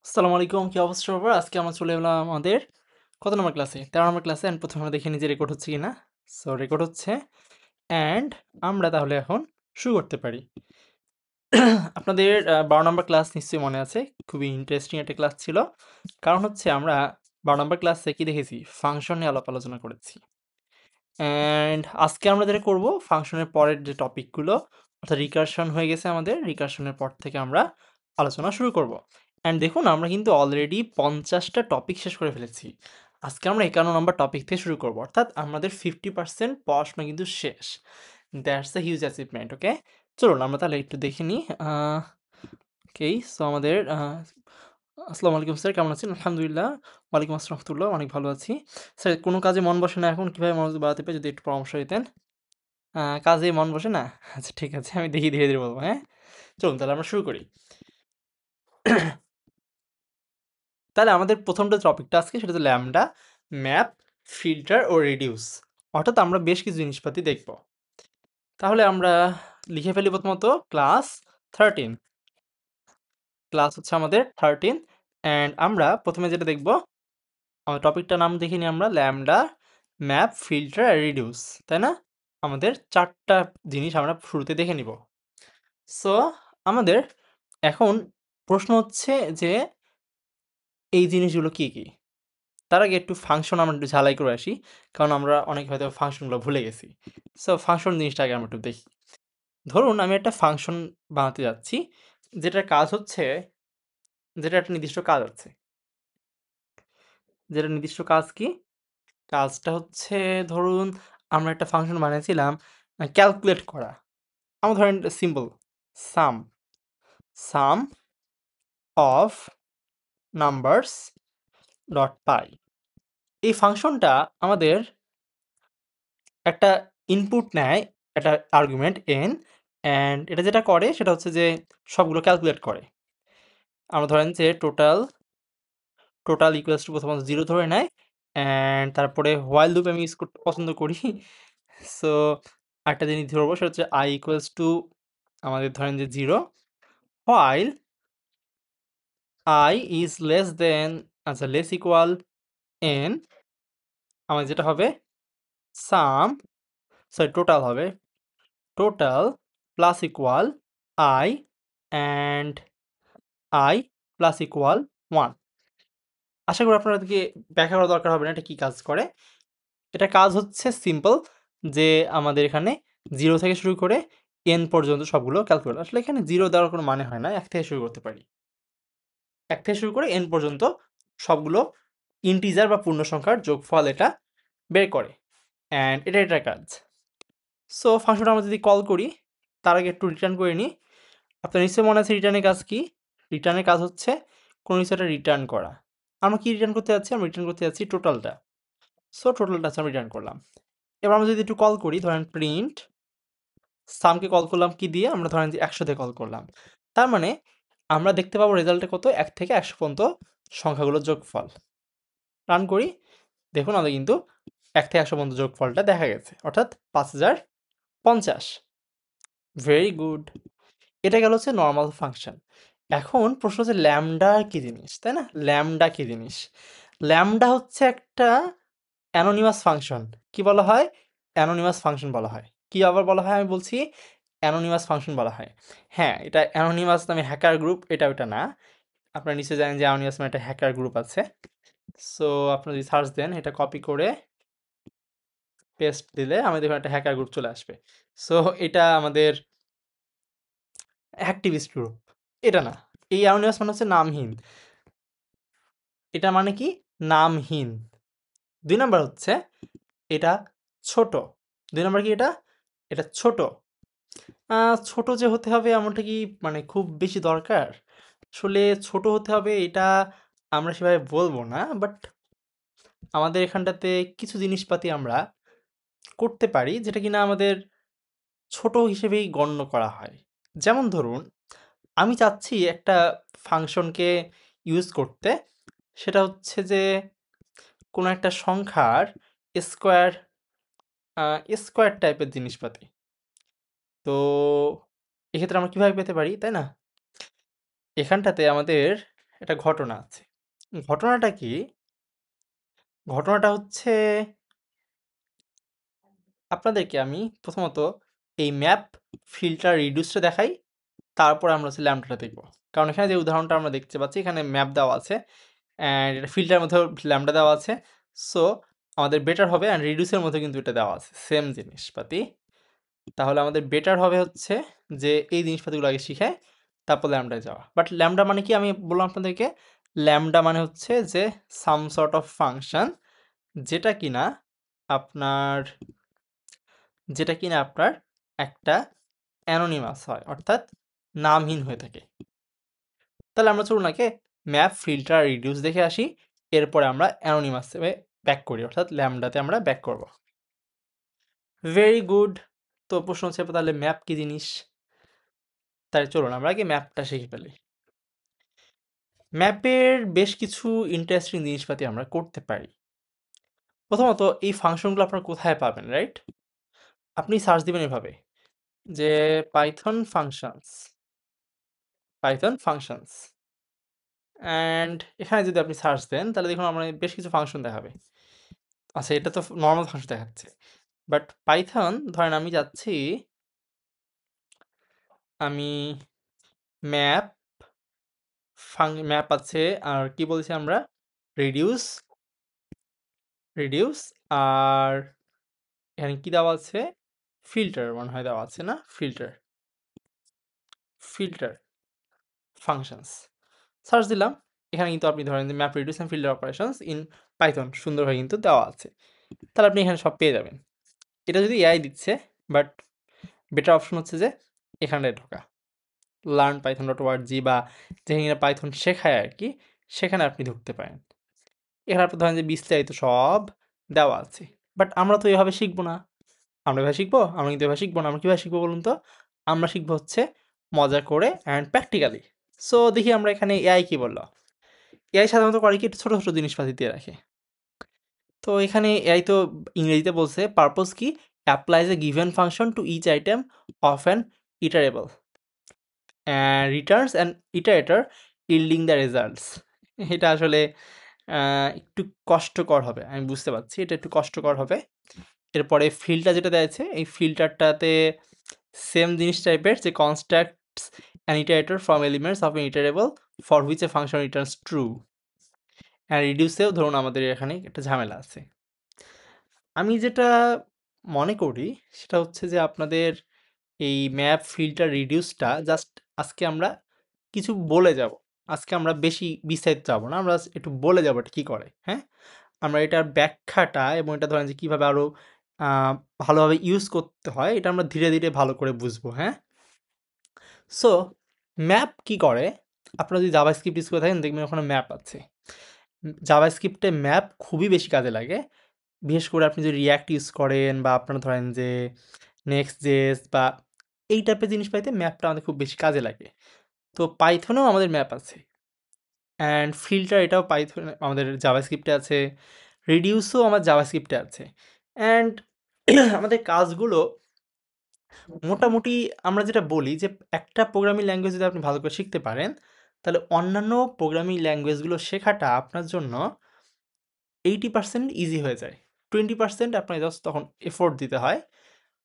আসসালামু আলাইকুম। কি অবস্থা সবার? আজকে আমরা চলে এলাম আমাদের কত নম্বর ক্লাসে? ১৩ নম্বর ক্লাসে। অ্যান্ড ১ম আমরা দেখে নিই যে রেকর্ড হচ্ছে কিনা। সো রেকর্ড হচ্ছে। অ্যান্ড আমরা তাহলে এখন শুরু করতে পারি। আপনাদের ১২ নম্বর ক্লাস নিশ্চয়ই মনে আছে। খুবই ইন্টারেস্টিং একটা ক্লাস ছিল। কারণ হচ্ছে আমরা ১২ নম্বর ক্লাসে কি দেখেছি? ফাংশন নিয়ে আলাপ আলোচনা করেছি। অ্যান্ড আজকে আমরা যেটা করব ফাংশনের পরের যে টপিকগুলো অর্থাৎ রিকারশন হয়ে গেছে আমাদের। রিকারশনের পর থেকে আমরা আলোচনা শুরু করব। অ্যান্ড দেখুন আমরা কিন্তু অলরেডি ৫০টা টপিক শেষ করে ফেলেছি। আজকে আমরা ৫১ নম্বর টপিক থেকে শুরু করব। অর্থাৎ আমাদের 50% পড়াশোনা কিন্তু শেষ। দ্যাটস আ হিউজ অ্যাচিভমেন্ট, ওকে? চলুন আমরা তাহলে একটু দেখে নিই। ওকেই, সো আমাদের আসসালামু আলাইকুম স্যার, কেমন আছেন? আলহামদুলিল্লাহ। ওয়ালাইকুম আসসালাম রাহমাতুল্লাহ, অনেক ভালো আছি। স্যার কোনো কাজে মন বসে না এখন, কিভাবে মনোযোগ বাড়াতে পারি যদি একটু পরামর্শ দিতেন? কাজে মন বসে না? আচ্ছা ঠিক আছে, আমি দেখি ধীরে, ধীরে বলব, হ্যাঁ? চলুন তাহলে আমরা শুরু করি। তাহলে আমাদের ১ম যে টপিকটা আজকে সেটা হচ্ছে ল্যামডা, ম্যাপ, ফিল্টার ও রিডিউস। অর্থাৎ আমরা বেশ কিছু জিনিসপাতি দেখব। তাহলে আমরা লিখে ফেলি প্রথমত ক্লাস 13। ক্লাস হচ্ছে আমাদের 13 অ্যান্ড আমরা ১ম এ যেটা দেখব টপিকটার নাম দেখে নিই আমরা ল্যামডা, ম্যাপ, ফিল্টার আর রিডিউস। তাই না? আমাদের ৪ টা জিনিস আমরা শুরুতে দেখে নিব। সো আমাদের এখন প্রশ্ন হচ্ছে যে এই জিনিসগুলো কি, কি? তার আগে একটু ফাংশন আমরা একটু ঝালাই করে আসি। কারণ আমরা অনেকে হয়তো ফাংশনগুলো ভুলে গেছি। সো ফাংশন জিনিসটা আগে আমরা একটু দেখি। ধরুন আমি একটা ফাংশন বানাতে যাচ্ছি, যেটার কাজ হচ্ছে যেটার একটা নির্দিষ্ট কাজ আছে। যেটার নির্দিষ্ট কাজ কি? কাজটা হচ্ছে ধরুন আমরা একটা ফাংশন বানিয়েছিলাম ক্যালকুলেট করা। আমরা ধরেন simple sum, sum of numbers dot py. এই ফাংশনটা আমাদের একটা ইনপুট নেয়, একটা আর্গুমেন্ট n, অ্যান্ড এটা যেটা করে সেটা হচ্ছে যে সবগুলো ক্যালকুলেট করে। আমরা ধরেন যে টোটাল ইকুয়ালস টু প্রথমত 0 ধরে নেয়, অ্যান্ড তারপরে হোয়াইল লুপ আমি ইউজ করতে পছন্দ করি। সো আরেকটা জিনিস ধরবো সেটা হচ্ছে i ইকুয়ালস টু আমাদের ধরেন যে 0 while i is less than আচ্ছা লেস ইকুয়াল n, আমার যেটা হবে সাম সরি টোটাল হবে total plus equal i and i plus equal 1। আশা করি আপনাদেরকে ব্যাখ্যা করা দরকার হবে না এটা কি কাজ করে। এটা কাজ হচ্ছে সিম্পল, যে আমাদের এখানে 0 থেকে শুরু করে n পর্যন্ত সবগুলো ক্যালকুলেট। আসলে এখানে 0 দেওয়ার কোনো মানে হয় না। 1 থেকে শুরু করতে পারি। 1 থেকে শুরু করে n পর্যন্ত সবগুলো ইন্টিজার বা পূর্ণ সংখ্যার যোগফল এটা বের করে। অ্যান্ড এটার কাজ। সো ফাংশনটা আমরা যদি কল করি, তার আগে একটু রিটার্ন করে নিই। আপনার নিশ্চয়ই মনে আছে রিটার্নের কাজ কি? রিটার্নের কাজ হচ্ছে কোনো কিছু একটা রিটার্ন করা। আমরা কি রিটার্ন করতে যাচ্ছি? আমরা রিটার্ন করতে যাচ্ছি টোটালটা। সো টোটালটা হচ্ছে আমরা রিটার্ন করলাম। এবার আমরা যদি একটু কল করি, ধরেন প্রিন্ট সামকে কল করলাম কি দিয়ে? আমরা ধরেন যে ১০০ দিয়ে কল করলাম। তার মানে আমরা দেখতে পাবো রেজাল্টে কত? ১ থেকে ১০০ পর্যন্ত সংখ্যাগুলোর যোগফল। রান করি। দেখুন আমাদের কিন্তু ১ থেকে ১০০ পর্যন্ত যোগফলটা দেখা গেছে। অর্থাৎ ৫০৫০। Very good. এটা গেল হচ্ছে নরমাল ফাংশন। এখন প্রশ্ন হচ্ছে ল্যামডা কি জিনিস, তাই না? ল্যামডা কি জিনিস? ল্যামডা হচ্ছে একটা অ্যানোনিমাস ফাংশন। কি বলা হয়? অ্যানোনিমাস ফাংশন বলা হয়। কি আবার বলা হয় আমি বলছি? অ্যানোনিমাস ফাংশন বলা হয়। হ্যাঁ, এটা অ্যানোনিমাস নামে হ্যাকার গ্রুপ এটা ওটা না। আপনারা নিশ্চয়ই জানেন যে অ্যানোনিমাস নামে একটা হ্যাকার গ্রুপ আছে। সো আপনারা যদি সার্চ দেন এটা কপি করে পেস্ট দিলে আমাদের এখানে একটা হ্যাকার গ্রুপ চলে আসবে। সো এটা আমাদের অ্যাক্টিভিস্ট গ্রুপ। এটা না। এই অ্যানোনিমাস মানে হচ্ছে নামহীন। এটা মানে কি? নামহীন। ২ নাম্বার হচ্ছে এটা ছোট। ২ নাম্বার কি এটা? এটা ছোট। আ ছোট যে হতে হবে এমনটা কি মানে খুব বেশি দরকার? আসলে ছোট হতে হবে এটা আমরা সেভাবে বলব না। বাট আমাদের এখানটাতে কিছু জিনিসপাতি আমরা করতে পারি যেটা কিনা আমাদের ছোট হিসেবেই গণ্য করা হয়। যেমন ধরুন, আমি চাচ্ছি একটা ফাংশনকে ইউজ করতে। সেটা হচ্ছে যে কোনো একটা সংখ্যার স্কোয়ার স্কোয়ার টাইপের জিনিসপাতি। তো এক্ষেত্রে আমরা কিভাবে পেতে পারি, তাই না? এখানটাতে আমাদের একটা ঘটনা আছে। ঘটনাটা কি? ঘটনাটা হচ্ছে আপনাদেরকে আমি প্রথমত এই ম্যাপ ফিল্টার রিডিউসটা দেখাই, তারপরে আমরা হচ্ছে ল্যাম্বডাটা দেখব। কারণ এখানে যে উদাহরণটা আমরা দেখতে পাচ্ছি এখানে ম্যাপ দেওয়া আছে অ্যান্ড এটা ফিল্টারের মধ্যেও ল্যাম্বডা দেওয়া আছে। সো আমাদের বেটার হবে অ্যান্ড রিডিউসের মধ্যে কিন্তু এটা দেওয়া আছে সেম জিনিসপাতি। তাহলে আমাদের বেটার হবে হচ্ছে যে এই জিনিসপাতিগুলো আগে শিখে তারপর ল্যাম্বডায় যাওয়া। বাট ল্যাম্বডা মানে কি আমি বললাম আপনাদেরকে, ল্যাম্বডা মানে হচ্ছে যে সাম সর্ট অফ ফাংশন যেটা কিনা আপনার যেটা কিনা আপনার একটা অ্যানোনিমাস হয়, অর্থাৎ নামহীন হয়ে থাকে। তাহলে আমরা চলুন আগে ম্যাপ ফিল্টার রিডিউস দেখে আসি, এরপরে আমরা অ্যানোনিমাসে ব্যাক করি, অর্থাৎ ল্যাম্বডাতে আমরা ব্যাক করব। Very good. তো প্রশ্ন হচ্ছে তাহলে ম্যাপ কি জিনিস? তাই চলুন আমরা আগে ম্যাপটা শিখে ফেলি। ম্যাপের বেশ কিছু ইন্টারেস্টিং জিনিসপাতি আমরা করতে পারি। প্রথমত এই ফাংশনগুলো আপনারা কোথায় পাবেন, রাইট? আপনি সার্চ দিবেন এভাবে যে পাইথন ফাংশনস অ্যান্ড এখানে যদি আপনি সার্চ দেন তাহলে দেখুন আমরা বেশ কিছু ফাংশন দেখাবে। আচ্ছা, এটা তো নর্মাল ফাংশন দেখাচ্ছে, বাট পাইথন ধরেন আমি যাচ্ছি, আমি ম্যাপ ম্যাপ আছে আর কি বলছি আমরা রিডিউস রিডিউস আর এখানে কি দেওয়া আছে ফিল্টার মনে হয় দেওয়া আছে না, ফিল্টার ফাংশনস সার্চ দিলাম। এখানে কিন্তু আপনি ধরেন যে map reduce and filter operations in Python সুন্দরভাবে কিন্তু দেওয়া আছে। তাহলে আপনি এখানে সব পেয়ে যাবেন। এটা যদি এআই দিচ্ছে, বাট বেটার অপশন হচ্ছে যে এখানে ঢোকা learnpython.org বা যেখানে পাইথন শেখায় আর কি, সেখানে আপনি ঢুকতে পারেন। এখানে আপনি ধরেন যে বিস্তারিত সব দেওয়া আছে। বাট আমরা তো এভাবে শিখবো না। আমরা এভাবে শিখবো? আমরা কিন্তু এভাবে শিখবো না। আমরা কীভাবে শিখবো বলুন তো? আমরা শিখবো হচ্ছে মজা করে অ্যান্ড প্র্যাকটিক্যালি। সো দেখি আমরা এখানে এআই কি বলল। এআই সাধারণত করে কি একটু ছোটো ছোটো জিনিসপাতি দিয়ে রাখে। তো এখানে এআই তো ইংরেজিতে বলছে পারপোজ কি applies a given function to each item of an iterable returns an iterator yielding the results. এটা আসলে একটু কষ্টকর হবে, আমি বুঝতে পারছি এটা একটু কষ্টকর হবে। এরপরে ফিল্ডটা যেটা দেওয়া এই ফিল্টারটাতে সেম জিনিস টাইপের যে constructs an iterator from elements of an iterable for which a function returns true. হ্যাঁ, রিডিউসেও ধরুন আমাদের এখানে একটা ঝামেলা আছে। আমি যেটা মনে করি সেটা হচ্ছে যে আপনাদের এই ম্যাপ ফিল্টার রিডিউসটা জাস্ট আজকে আমরা কিছু বলে যাব। আজকে আমরা বেশি বিস্তারিত যাব না, আমরা একটু বলে যাব এটা কী করে, হ্যাঁ? আমরা এটার ব্যাখ্যাটা এবং এটা ধরেন যে কীভাবে আরও ভালোভাবে ইউজ করতে হয় এটা আমরা ধীরে ধীরে ভালো করে বুঝবো, হ্যাঁ? সো ম্যাপ কি করে, আপনারা যদি জাভাস্ক্রিপ্ট ইউজ করে থাকেন দেখবেন ওখানে ম্যাপ আছে। জাভাস্ক্রিপ্টে ম্যাপ খুবই বেশি কাজে লাগে, বিশেষ করে আপনি যদি রিয়্যাক্ট ইউজ করেন বা আপনারা ধরেন যে নেক্সট জেস বা এই টাইপের জিনিস পাইতে ম্যাপটা আমাদের খুব বেশি কাজে লাগে। তো পাইথনেও আমাদের ম্যাপ আছে অ্যান্ড ফিল্টার এটাও পাইথন আমাদের জাভাস্ক্রিপ্টে আছে, রিডিউসও আমার জাভাস্ক্রিপ্টে আছে অ্যান্ড আমাদের কাজগুলো মোটামুটি আমরা যেটা বলি যে একটা প্রোগ্রামিং ল্যাঙ্গুয়েজ যদি আপনি ভালো করে শিখতে পারেন তাহলে অন্যান্য প্রোগ্রামিং ল্যাঙ্গুয়েজগুলো শেখাটা আপনার জন্য 80% ইজি হয়ে যায়। 20% আপনাকে জাস্ট তখন এফোর্ট দিতে হয়,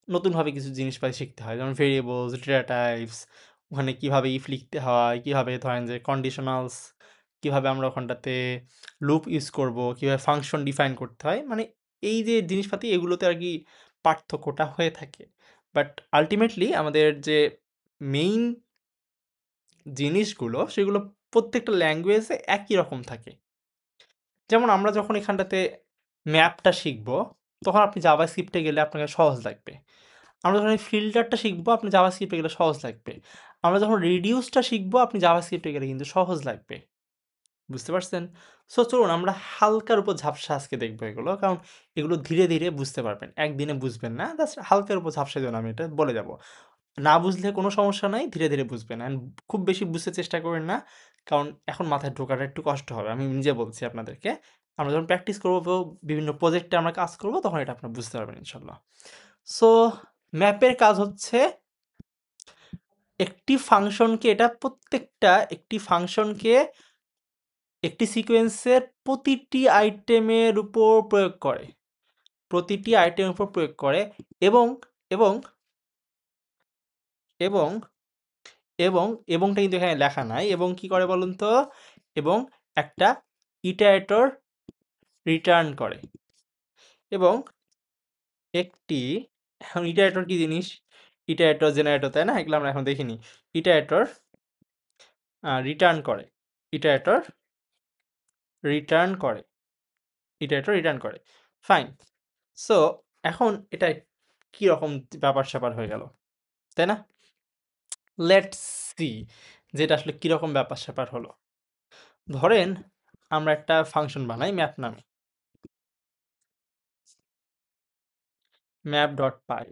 নতুনভাবে কিছু জিনিসপাতি শিখতে হয়, যেমন ভেরিয়েবলস, ডেটা টাইপস, ওখানে কীভাবে ইফ লিখতে হয়, কীভাবে ধরেন যে কন্ডিশনালস, কীভাবে আমরা ওখানটাতে লুপ ইউজ করব, কীভাবে ফাংশন ডিফাইন করতে হয়, মানে এই যে জিনিসপাতি এগুলোতে আর কি পার্থক্যটা হয়ে থাকে। বাট আলটিমেটলি আমাদের যে মেইন জিনিসগুলো সেগুলো প্রত্যেকটা ল্যাঙ্গুয়েজে একই রকম থাকে। যেমন আমরা যখন এখানটাতে ম্যাপটা শিখব তখন আপনি জাভাস্ক্রিপ্টে গেলে আপনাকে সহজ লাগবে। আমরা যখন এই ফিল্টারটা শিখবো আপনি জাভাস্ক্রিপ্টে গেলে সহজ লাগবে। আমরা যখন রিডিউসটা শিখবো আপনি জাভাস্ক্রিপ্টে গেলে কিন্তু সহজ লাগবে। বুঝতে পারছেন? সো চলুন আমরা হালকার উপর ঝাপসা আজকে দেখবো এগুলো। কারণ এগুলো ধীরে ধীরে বুঝতে পারবেন। একদিনে বুঝবেন না। জাস্ট হালকার উপর ঝাপসা দেন আমি এটা বলে যাব। না বুঝলে কোনো সমস্যা নাই, ধীরে ধীরে বুঝবেন। অ্যান্ড খুব বেশি বুঝতে চেষ্টা করেন না। কারণ এখন মাথায় ঢোকাটা একটু কষ্ট হবে। আমি নিজে বলছি আপনাদেরকে। আমরা যখন প্র্যাকটিস করব, বিভিন্ন প্রজেক্টে আমরা কাজ করব তখন এটা আপনারা বুঝতে পারবেন ইনশাল্লাহ। সো ম্যাপের কাজ হচ্ছে একটি ফাংশনকে একটি সিকোয়েন্সের প্রতিটি আইটেমের উপর প্রয়োগ করে, প্রতিটি আইটেমের উপর প্রয়োগ করে এবং এবং এবং এবংটা কিন্তু এখানে লেখা নাই। এবং কি করে বলুন তো? এবং একটা ইটারেটর রিটার্ন করে এবং একটি এখন ইটারেটর কি জিনিস? ইটারেটর, জেনারেটর, তাই না? এগুলো আমরা এখন দেখিনি। ইটারেটর রিটার্ন করে, ইটারেটর রিটার্ন করে, ইটারেটর রিটার্ন করে। ফাইন। সো এখন এটা কি রকম ব্যাপার-স্যাপার হয়ে গেল, তাই না? লেটস সি যে এটা আসলে কিরকম ব্যাপার-স্যাপার হলো। ধরেন আমরা একটা ফাংশন বানাই ম্যাপ নামে, map.py।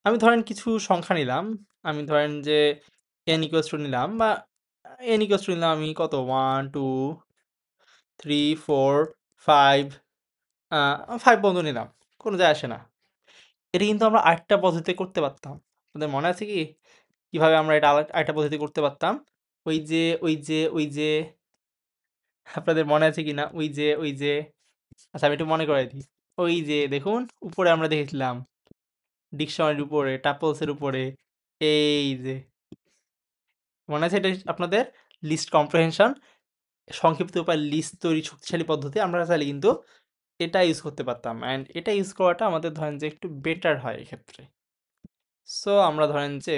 আমি ধরেন কিছু সংখ্যা নিলাম। আমি ধরেন যে n equals to নিলাম বা n equals to নিলাম আমি কত 1, 2, 3, 4, 5 5 পর্যন্ত নিলাম। কোনো যায় আসে না। এটা কিন্তু আমরা আরেকটা পদ্ধতিতে করতে পারতাম। আপনাদের মনে আছে কি? কিভাবে আমরা এটা আরেকটা পদ্ধতিতে করতে পারতাম? ওই যে আপনাদের মনে আছে কিনা? ওই যে আচ্ছা আমি একটু মনে করাই দিই। ওই যে দেখুন উপরে আমরা দেখেছিলাম ডিকশনারির উপরে, টাপলসের উপরে এই যে মনে আছে এটা আপনাদের? লিস্ট কম্প্রিহেনশন, সংক্ষিপ্ত উপায় লিস্ট তৈরির শক্তিশালী পদ্ধতি। আমরা চাইলে কিন্তু এটা ইউজ করতে পারতাম অ্যান্ড এটা ইউজ করাটা আমাদের ধরেন যে একটু বেটার হয় এক্ষেত্রে। সো আমরা ধরেন যে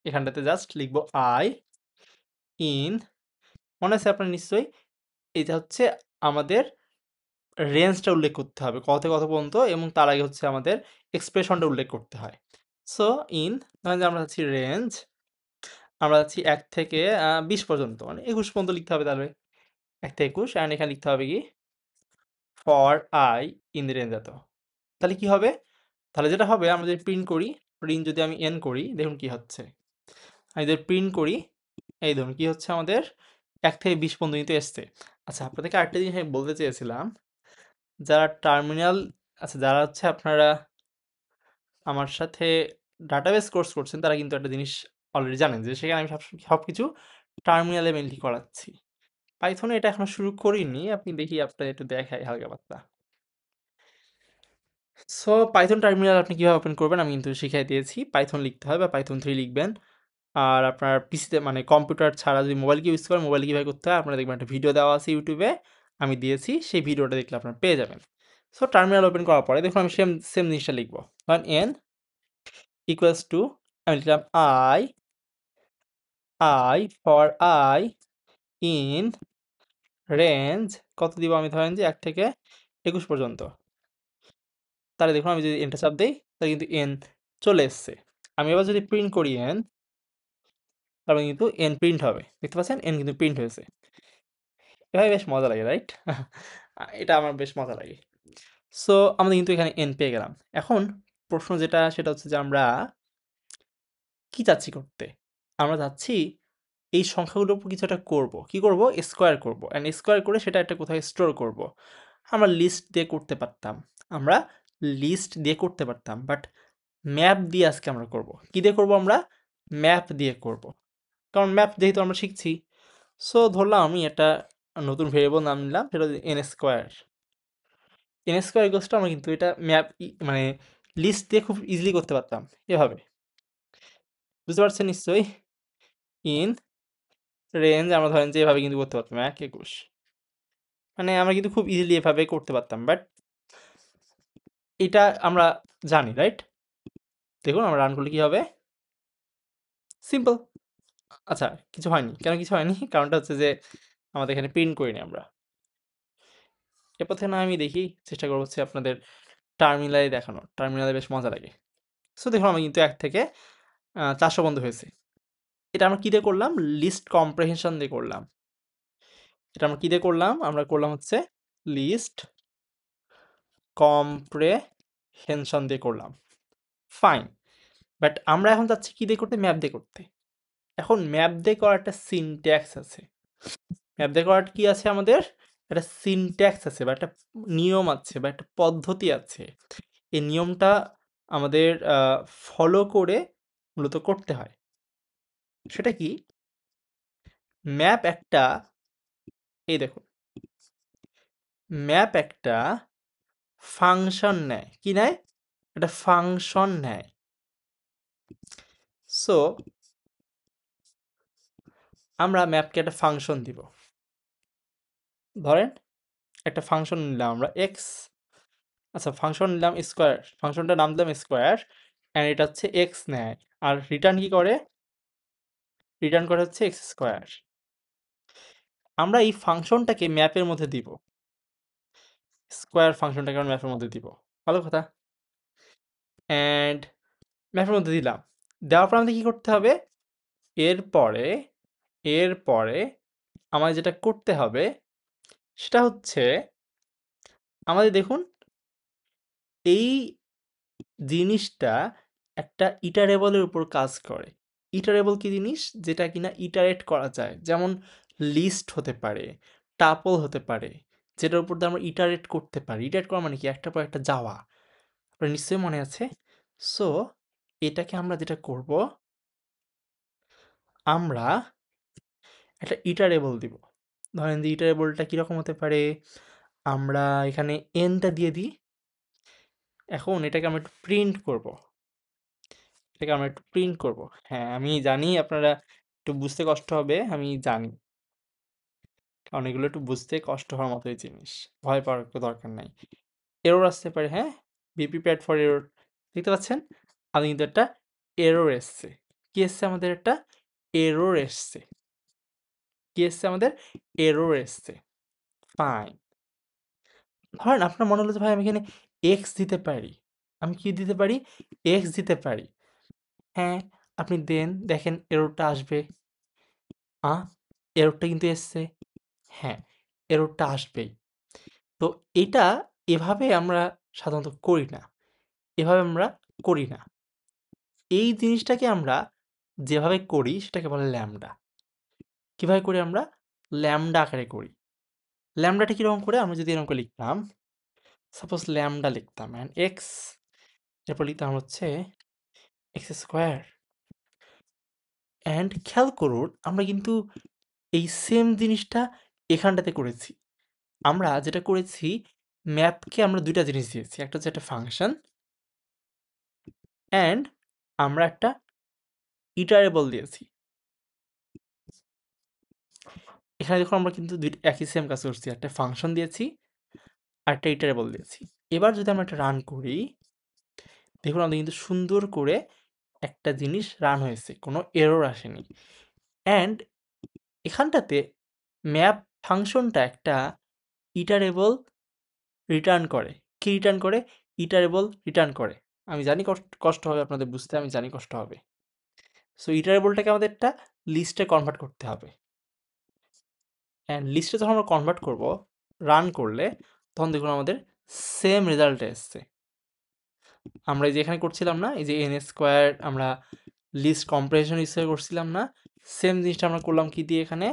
এখানটাতে জাস্ট লিখব আই ইন, মনে আছে আপনার নিশ্চয়ই? এটা হচ্ছে আমাদের রেঞ্জটা উল্লেখ করতে হবে কত থেকে কত পর্যন্ত এবং তার আগে হচ্ছে আমাদের এক্সপ্রেশনটা উল্লেখ করতে হয়। সো ইন ধরেন যে আমরা যাচ্ছি রেঞ্জ, আমরা যাচ্ছি ১ থেকে ২০ পর্যন্ত, মানে ২১ পর্যন্ত লিখতে হবে তাহলে। ১ থেকে ২১ অ্যান্ড এখানে লিখতে হবে কি? For I in the range এত। তাহলে কি হবে? তাহলে যেটা হবে আমরা যদি প্রিন্ট করি, প্রিন্ট যদি আমি এন করি দেখুন কি হচ্ছে। আমি যদি প্রিন্ট করি এই ধরুন কি হচ্ছে আমাদের ১ থেকে ২০ পর্যন্ত কিন্তু এসছে। আচ্ছা আপনাদেরকে আরেকটা জিনিস আমি বলতে চেয়েছিলাম, যারা টার্মিনাল আচ্ছা যারা হচ্ছে আপনারা আমার সাথে ডাটাবেস কোর্স করছেন তারা কিন্তু একটা জিনিস অলরেডি জানেন যে সেখানে আমি সবকিছু টার্মিনালে মেইনলি করাচ্ছি। পাইথনে এটা এখনো শুরু করিনি। আপনি দেখি আপনাদের একটু দেখাই হালকা পাতলা। সো পাইথন টার্মিনাল আপনি কিভাবে ওপেন করবেন আমি কিন্তু শিখাই দিয়েছি। পাইথন লিখতে হয় বা পাইথন 3 লিখবেন। আর আপনার পিসিতে মানে কম্পিউটার ছাড়া যদি মোবাইলকে ইউজ করেন, মোবাইলে কিভাবে করতে হয় আপনারা দেখবেন একটা ভিডিও দেওয়া আছে ইউটিউবে, আমি দিয়েছি। সেই ভিডিওটা দেখলে আপনারা পেয়ে যাবেন। সো টার্মিনাল ওপেন করার পরে দেখুন আমি সেম সেম জিনিসটা লিখব। ধরেন n ইকুয়ালস টু আমি লিখলাম i for i in range কত দিব আমি ধরেন যে ১ থেকে ২১ পর্যন্ত। তাহলে দেখুন আমি যদি এন্টার চাপ দেই তাহলে কিন্তু n চলে এসছে। আমি এবার যদি প্রিন্ট করি n, তাহলে কিন্তু n প্রিন্ট হবে। দেখতে পাচ্ছেন n কিন্তু প্রিন্ট হয়েছে। এভাবে বেশ মজা লাগে, রাইট? এটা আমার বেশ মজা লাগে। সো আমরা কিন্তু এখানে n পেয়ে গেলাম। এখন প্রশ্ন যেটা সেটা হচ্ছে যে আমরা কি চাচ্ছি করতে? আমরা চাচ্ছি এই সংখ্যাগুলোর উপর কিছু একটা করব। কি করব? স্কোয়ার করব। অ্যান্ড স্কোয়ার করে সেটা একটা কোথায় স্টোর করব। আমরা লিস্ট দিয়ে করতে পারতাম। আমরা লিস্ট দিয়ে করতে পারতাম। বাট ম্যাপ দিয়ে আজকে আমরা করব। কি দিয়ে করব আমরা? ম্যাপ দিয়ে করব। কারণ ম্যাপ যেহেতু আমরা শিখছি। সো ধরলাম আমি একটা নতুন ভেরিয়েবল নাম নিলাম সেটা হচ্ছে n square. n square equals to আমরা কিন্তু এটা ম্যাপ মানে লিস্ট দিয়ে খুব ইজিলি করতে পারতাম এভাবে। বুঝতে পারছেন নিশ্চয়ই? ইন রেঞ্জ আমরা ধরেন যে এভাবে কিন্তু করতে পারতাম ১, ২১। মানে আমরা কিন্তু খুব ইজিলি এভাবে করতে পারতাম। বাট এটা আমরা জানি, রাইট? দেখুন আমরা রান করলে কি হবে? সিম্পল। আচ্ছা কিছু হয়নি। কেন কিছু হয়নি? কারণটা হচ্ছে যে আমাদের এখানে প্রিন্ট করিনি আমরা। এরপর থেকে না আমি দেখি চেষ্টা করব হচ্ছে আপনাদের টার্মিনালে দেখানোর। টার্মিনালে বেশ মজা লাগে। সো দেখুন আমি কিন্তু ১ থেকে ৪০০ পর্যন্ত হয়েছে। এটা আমরা কি দিয়ে করলাম? লিস্ট কম্প্রিহেনশন দিয়ে করলাম। এটা আমরা কি দিয়ে করলাম? আমরা করলাম হচ্ছে লিস্ট কম্প্রিহেনশন দিয়ে করলাম। ফাইন। বাট আমরা এখন চাচ্ছি কি দিয়ে করতে? ম্যাপ দিয়ে করতে। এখন ম্যাপ দিয়ে করার একটা সিনট্যাক্স আছে। ম্যাপ দিয়ে করার কি আছে আমাদের? একটা সিনট্যাক্স আছে বা একটা নিয়ম আছে বা একটা পদ্ধতি আছে। এই নিয়মটা আমাদের ফলো করে মূলত করতে হয়। সেটা কি? ম্যাপ একটা, এই দেখুন, ম্যাপ একটা ফাংশন নেয়। কি নেয়? একটা ফাংশন নেয়। সো আমরা ম্যাপকে একটা ফাংশন দিব। ধরেন একটা ফাংশন নিলাম আমরা এক্স, আচ্ছা ফাংশন নিলাম স্কোয়ার, ফাংশনটার নাম দিলাম স্কোয়ার, অ্যান্ড এটা হচ্ছে এক্স নেয়, আর রিটার্ন কি করে? রিটার্ন করে হচ্ছে এক্স স্কোয়ার। আমরা এই ফাংশনটাকে ম্যাপের মধ্যে দিব, স্কোয়ার ফাংশনটাকে আমরা ম্যাপের মধ্যে দিব। ভালো কথা। অ্যান্ড ম্যাপের মধ্যে দিলাম, দেওয়ার পর আমাদের কী করতে হবে? এরপরে এরপরে আমাদের যেটা করতে হবে সেটা হচ্ছে, আমাদের দেখুন এই জিনিসটা একটা ইটারেবলের উপর কাজ করে। ইটারেবল কি জিনিস? যেটা কিনা ইটারেট করা যায়, যেমন লিস্ট হতে পারে, টাপল হতে পারে, যেটার উপর দিয়ে আমরা ইটারেট করতে পারি। ইটারেট করা মানে কি? একটার পর একটা যাওয়া। আপনার নিশ্চয়ই মনে আছে। সো এটাকে আমরা যেটা করব, আমরা একটা ইটারেবল দিব। ধরেন যে ইটারেবলটা কীরকম হতে পারে, আমরা এখানে এনটা দিয়ে দিই। এখন এটাকে আমরা একটু প্রিন্ট করব, এটাকে আমরা একটু প্রিন্ট করব। হ্যাঁ আমি জানি আপনারা একটু বুঝতে কষ্ট হবে, আমি জানি, কারণ এগুলো একটু বুঝতে কষ্ট হওয়ার মতোই জিনিস, ভয় পাওয়ার একটু দরকার নাই। এরর আসতে পারে, হ্যাঁ, বি প্রিপেয়ার্ড ফর এরর। দেখতে পাচ্ছেন আমি কিন্তু একটা এরর এসছে। কি এসছে আমাদের? একটা এরর এসছে। কি এসছে আমাদের? এরর এসছে। ফাইন। ধরেন আপনার মনে হলো যে ভাই আমি এখানে এক্স দিতে পারি, আমি কি দিতে পারি? এক্স দিতে পারি। হ্যাঁ, আপনি দেন, দেখেন এররটা আসবে। এররটা কিন্তু এসছে। হ্যাঁ, এররটা আসবেই। তো এটা এভাবে আমরা সাধারণত করি না, এভাবে আমরা করি না। এই জিনিসটাকে আমরা যেভাবে করি সেটাকে বলে ল্যামডা। কিভাবে করি আমরা? ল্যামডা আকারে করি। ল্যামডাটা কিরকম করে? আমরা যদি এরকম করে লিখতাম, সাপোজ ল্যামডা লিখতাম অ্যান্ড এক্স, এরপর লিখতাম হচ্ছে এক্স স্কোয়ার। অ্যান্ড খেয়াল করুন আমরা কিন্তু এই সেম জিনিসটা এখানটাতে করেছি। আমরা যেটা করেছি, ম্যাপকে আমরা দুইটা জিনিস দিয়েছি, একটা হচ্ছে একটা ফাংশন, অ্যান্ড আমরা একটা ইটারেবল দিয়েছি। এখানে দেখুন আমরা কিন্তু একই সেম কাজ করছি, একটা ফাংশন দিয়েছি আর একটা ইটারেবল দিয়েছি। এবার যদি আমরা একটা রান করি, দেখুন আমাদের কিন্তু সুন্দর করে একটা জিনিস রান হয়েছে, কোনো এরর আসেনি। অ্যান্ড এখানটাতে ম্যাপ ফাংশনটা একটা ইটারেবল রিটার্ন করে। কি রিটার্ন করে? ইটারেবল রিটার্ন করে। আমি জানি কষ্ট হবে আপনাদের বুঝতে, আমি জানি কষ্ট হবে। সো ইটারেবলটাকে আমাদের একটা লিস্টে কনভার্ট করতে হবে। অ্যান্ড লিস্টে যখন আমরা কনভার্ট করব, রান করলে তখন দেখুন আমাদের সেম রেজাল্ট এসছে। আমরা এই যে এখানে করছিলাম না, এই যে এন স্কোয়ার আমরা লিস্ট কম্প্রেশন হিসেবে করছিলাম না, সেম জিনিসটা আমরা করলাম কি দিয়ে? এখানে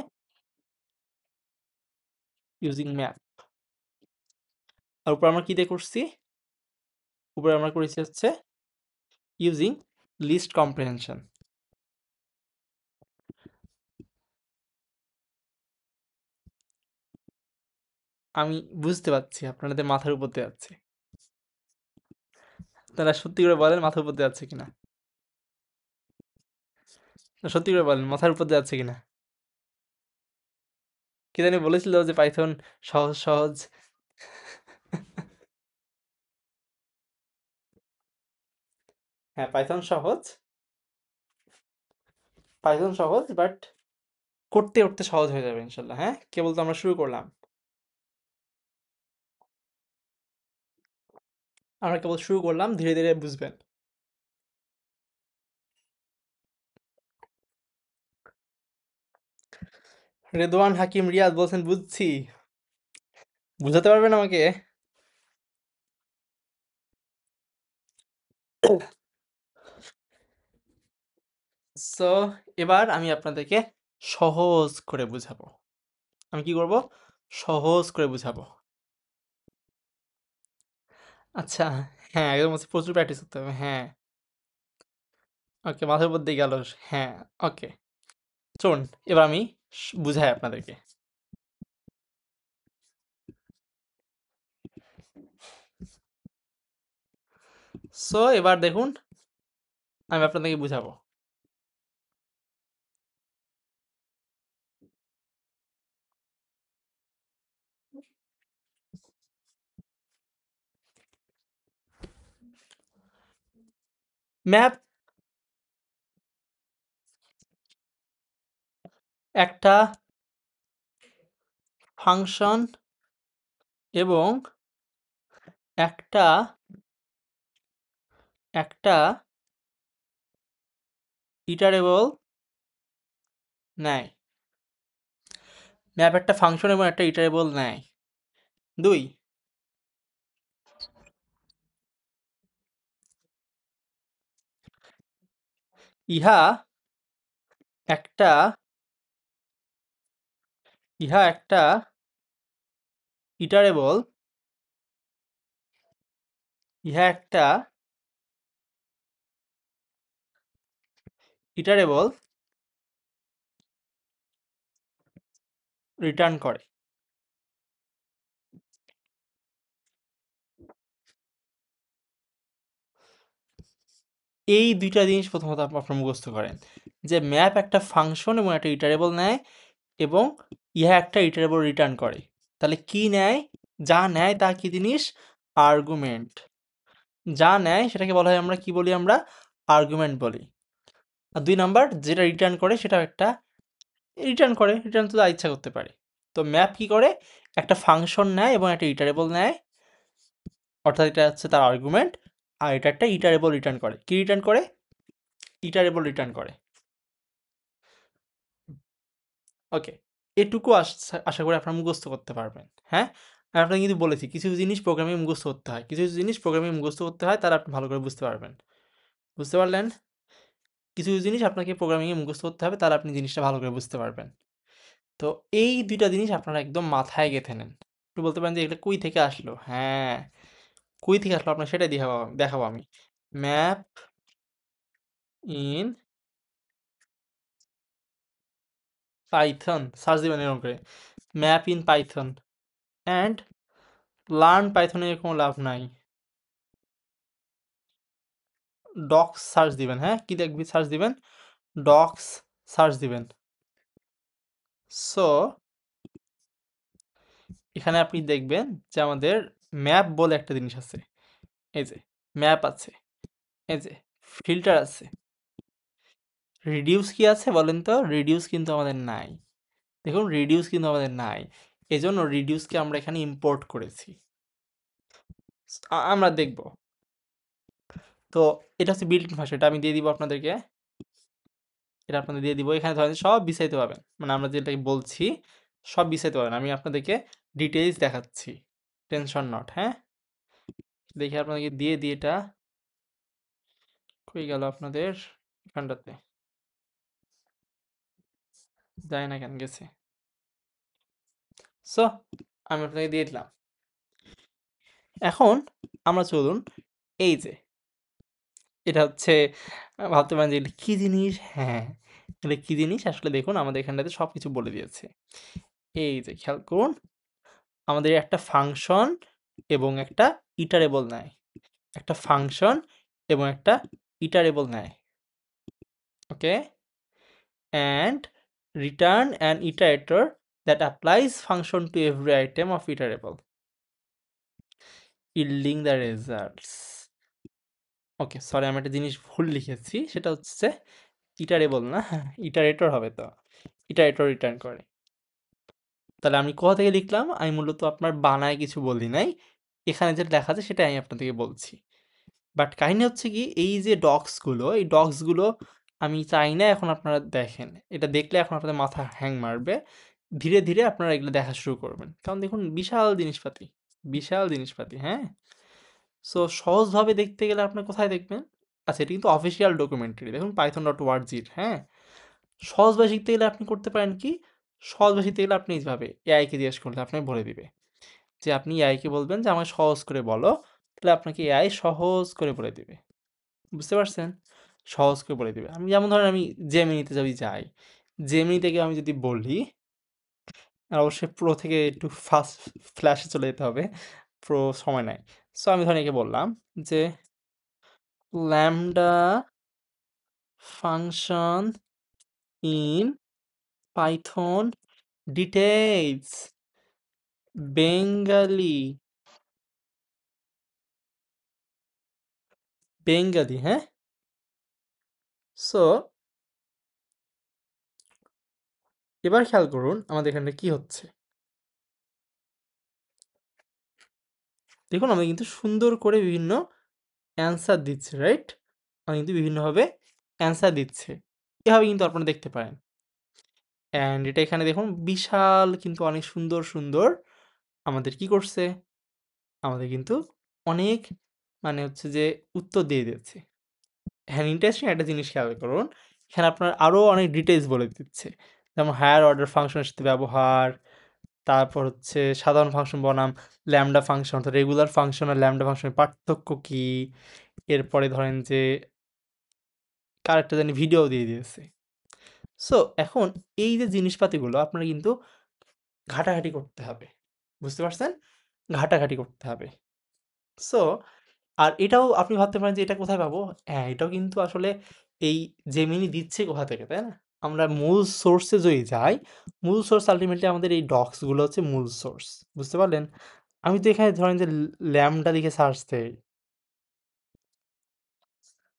ইউজিং ম্যাপ। আর উপরে আমরা কি দিয়ে করছি? উপরে আমরা করেছি হচ্ছে ইউজিং লিস্ট কম্প্রিহেনশন। আমি বুঝতে পারছি আপনাদের মাথার উপর দিয়ে যাচ্ছে। আপনারা সত্যি করে বলেন মাথার উপর দিয়ে যাচ্ছে কিনা? সত্যি করে বলেন মাথার উপর দিয়ে যাচ্ছে কিনা? কি জানি বলেছিল যে পাইথন সহজ সহজ। হ্যাঁ পাইথন সহজ, পাইথন সহজ, বাট করতে করতে সহজ হয়ে যাবে ইনশাল্লাহ। হ্যাঁ, কেবল তো আমরা শুরু করলাম, আমরা কেবল শুরু করলাম, ধীরে ধীরে বুঝবেন। রেদওয়ান হাকিম রিয়াদ বলছেন বুঝছি। বুঝাতে পারবেন আমাকে? সো এবার আমি আপনাদেরকে সহজ করে বুঝাবো। আমি কি করব? সহজ করে বুঝাবো। আচ্ছা, হ্যাঁ একদম হচ্ছে প্রচুর প্র্যাকটিস করতে হবে। হ্যাঁ, ওকে, মাথার উপর দিয়ে গেল। হ্যাঁ, ওকে, চলুন এবার আমি বুঝাই আপনাদেরকে। সো এবার দেখুন আমি আপনাদেরকে বুঝাবো। ম্যাপ একটা ফাংশন এবং একটা একটা ইটারেবল নেয়। ম্যাপ একটা ফাংশন এবং একটা ইটারেবল নেয়। 2, ইহা একটা ইহা একটা ইটারেবল ইহা একটা ইটারেবল রিটার্ন করে। এই দুইটা জিনিস প্রথমত আপনার মুখস্থ করেন, যে ম্যাপ একটা ফাংশন এবং একটা ইটারেবল নেয় এবং ইহা একটা ইটারেবল রিটার্ন করে। তাহলে কি নেয়? যা নেয় তা কি জিনিস? আর্গুমেন্ট। যা নেয় সেটাকে বলা হয়, আমরা কি বলি? আমরা আর্গুমেন্ট বলি। আর 2 নাম্বার যেটা রিটার্ন করে সেটাও একটা রিটার্ন তো যা ইচ্ছা করতে পারে। তো ম্যাপ কি করে? একটা ফাংশন নেয় এবং একটা ইটারেবল নেয়, অর্থাৎ এটা হচ্ছে তার আর্গুমেন্ট, আর এটা একটা ইটারেবল রিটার্ন করে। কি রিটার্ন করে? ইটারেবল রিটার্ন করে। ওকে, এটুকু আশা করি আপনারা মুখস্থ করতে পারবেন। হ্যাঁ, আর আপনাকে কিন্তু বলেছি কিছু জিনিস প্রোগ্রামিং মুখস্থ করতে হয়, কিছু জিনিস প্রোগ্রামিং মুখস্থ করতে হয়, তাহলে আপনি ভালো করে বুঝতে পারবেন। বুঝতে পারলেন? কিছু জিনিস আপনাকে প্রোগ্রামিংয়ে মুখস্থ করতে হবে, তাহলে আপনি জিনিসটা ভালো করে বুঝতে পারবেন। তো এই দুইটা জিনিস আপনারা একদম মাথায় গেঁথে নেন। একটু বলতে পারেন যে এটা কই থেকে আসলো? হ্যাঁ, কই থেকে আসলো আপনার সেটাই দেখাবো আমি। ম্যাপ ইন পাইথন সার্চ দিবেন এরকম করে, map in Python and learn পাইথনের কোনো লাভ নাই। ডক্স সার্চ দিবেন। হ্যাঁ, কি দেখবি? সার্চ দিবেন, ডক্স সার্চ দিবেন। সো এখানে আপনি দেখবেন যে আমাদের ম্যাপ বলে একটা জিনিস আছে। এই যে ম্যাপ আছে, এই যে ফিল্টার আছে। রিডিউস কি আছে বলেন তো? রিডিউস কিন্তু আমাদের নাই। দেখুন, রিডিউস কিন্তু আমাদের নাই, এজন্য রিডিউসকে আমরা এখানে ইম্পোর্ট করেছি। আমরা দেখব। তো এটা হচ্ছে বিল্ট ইন ভাষা, এটা আমি দিয়ে দিব আপনাদেরকে, এটা আপনাদের দিয়ে দিব। এখানে ধরেন সব বিস্তারিত পাবেন, মানে আমরা যেটাকে বলছি সব বিস্তারিত পাবেন। আমি আপনাদেরকে ডিটেইলস দেখাচ্ছি, টেনশন নট। হ্যাঁ, দেখি আপনাদেরকে দিয়ে দিই। এটা কই গেল আপনাদের? এখানটাতে যায় না কেন? গেছে। সো আমি আপনাকে দিয়ে দিলাম। এখন আমরা চলুন, এই যে এটা হচ্ছে, ভাবতে পারেন যে এটা কি জিনিস? হ্যাঁ, এটা কি জিনিস আসলে? দেখুন আমাদের এখানটাতে সব কিছু বলে দিয়েছে। এই যে খেয়াল করুন, আমাদের একটা ফাংশন এবং একটা ইটারেবল নেয়, একটা ফাংশন এবং একটা ইটারেবল নেয়। ওকে, and return an iterator that applies function to every item of iterable, yielding the results. Okay, sorry, আমি একটা জিনিস ভুল লিখেছি, সেটা হচ্ছে ইটারেবল না, ইটারেটর হবে। তো ইটারেটর রিটার্ন করে। তাহলে আমি কোথা থেকে লিখলাম? আমি মূলত আপনার বানায় কিছু বলি নাই, এখানে যেটা লেখা আছে সেটাই আমি আপনাদেরকে বলছি। বাট কাহিনী হচ্ছে কি, এই যে ডক্সগুলো, এই ডক্সগুলো আমি চাই না এখন আপনারা দেখেন। এটা দেখলে এখন আপনাদের মাথা হ্যাং মারবে। ধীরে ধীরে আপনারা এগুলো দেখা শুরু করবেন, কারণ দেখুন বিশাল জিনিসপাতি, বিশাল জিনিসপাতি। হ্যাঁ, সো সহজভাবে দেখতে গেলে আপনার কোথায় দেখবেন? আচ্ছা, এটা কিন্তু অফিসিয়াল ডকুমেন্টারি, দেখুন python.org-র। হ্যাঁ, সহজভাবে শিখতে গেলে আপনি করতে পারেন কি? সহজভাবে শিখতে গেলে আপনি এইভাবে এআইকে জিজ্ঞেস করলে আপনাকে বলে দিবে। যে আপনি এআইকে বলবেন যে আমাকে সহজ করে বলো, তাহলে আপনাকে এআই সহজ করে বলে দিবে। বুঝতে পারছেন? সহজ করে বলে দিবে। আমি যেমন ধরেন আমি জেমিনিতে যদি যাই, জেমিনি থেকে আমি যদি বলি, আর অবশ্যই প্রো থেকে একটু ফাস্ট ফ্ল্যাশে চলে যেতে হবে, প্রো সময় নেয়। সো আমি ধরেন একে বললাম যে lambda function in Python details Bengali Bengali, হ্যাঁ। সো এবার খেয়াল করুন আমাদের এখানে কি হচ্ছে। দেখুন আমি কিন্তু সুন্দর করে বিভিন্ন অ্যান্সার দিচ্ছে, রাইট? আমি কিন্তু বিভিন্নভাবে অ্যান্সার দিচ্ছে, এভাবে কিন্তু আপনারা দেখতে পারেন। অ্যান্ড এটা এখানে দেখুন বিশাল কিন্তু অনেক সুন্দর সুন্দর আমাদের কি করছে, আমাদের কিন্তু অনেক মানে হচ্ছে যে উত্তর দিয়ে দিচ্ছে। হ্যাঁ, ইন্টারেস্টিং একটা জিনিস খেয়াল করুন, এখানে আপনার আরও অনেক ডিটেলস বলে দিচ্ছে, যেমন হায়ার অর্ডার ফাংশনের সাথে ব্যবহার, তারপর হচ্ছে সাধারণ ফাংশন বনাম ল্যামডা ফাংশন, অর্থাৎ রেগুলার ফাংশন আর ল্যামডা ফাংশনের পার্থক্য কী। এরপরে ধরেন যে কারেক্টটা জানি ভিডিও দিয়ে দিয়েছে। সো এখন এই যে জিনিসপাতিগুলো আপনার কিন্তু ঘাটাঘাটি করতে হবে, বুঝতে পারছেন? ঘাটাঘাটি করতে হবে। সো আর এটাও আপনি ভাবতে পারেন যে এটা কোথায় পাবো? হ্যাঁ, এটাও কিন্তু আসলে এই জেমিনি দিচ্ছে কোথা থেকে, তাই না? আমরা মূল সোর্সে যদি যাই, মূল সোর্স আল্টিমেটলি আমাদের এই ডক্সগুলো হচ্ছে মূল সোর্স, বুঝতে পারলেন? আমি তো এখানে ধরেন যে ল্যামডা লিখে সার্চ দেই,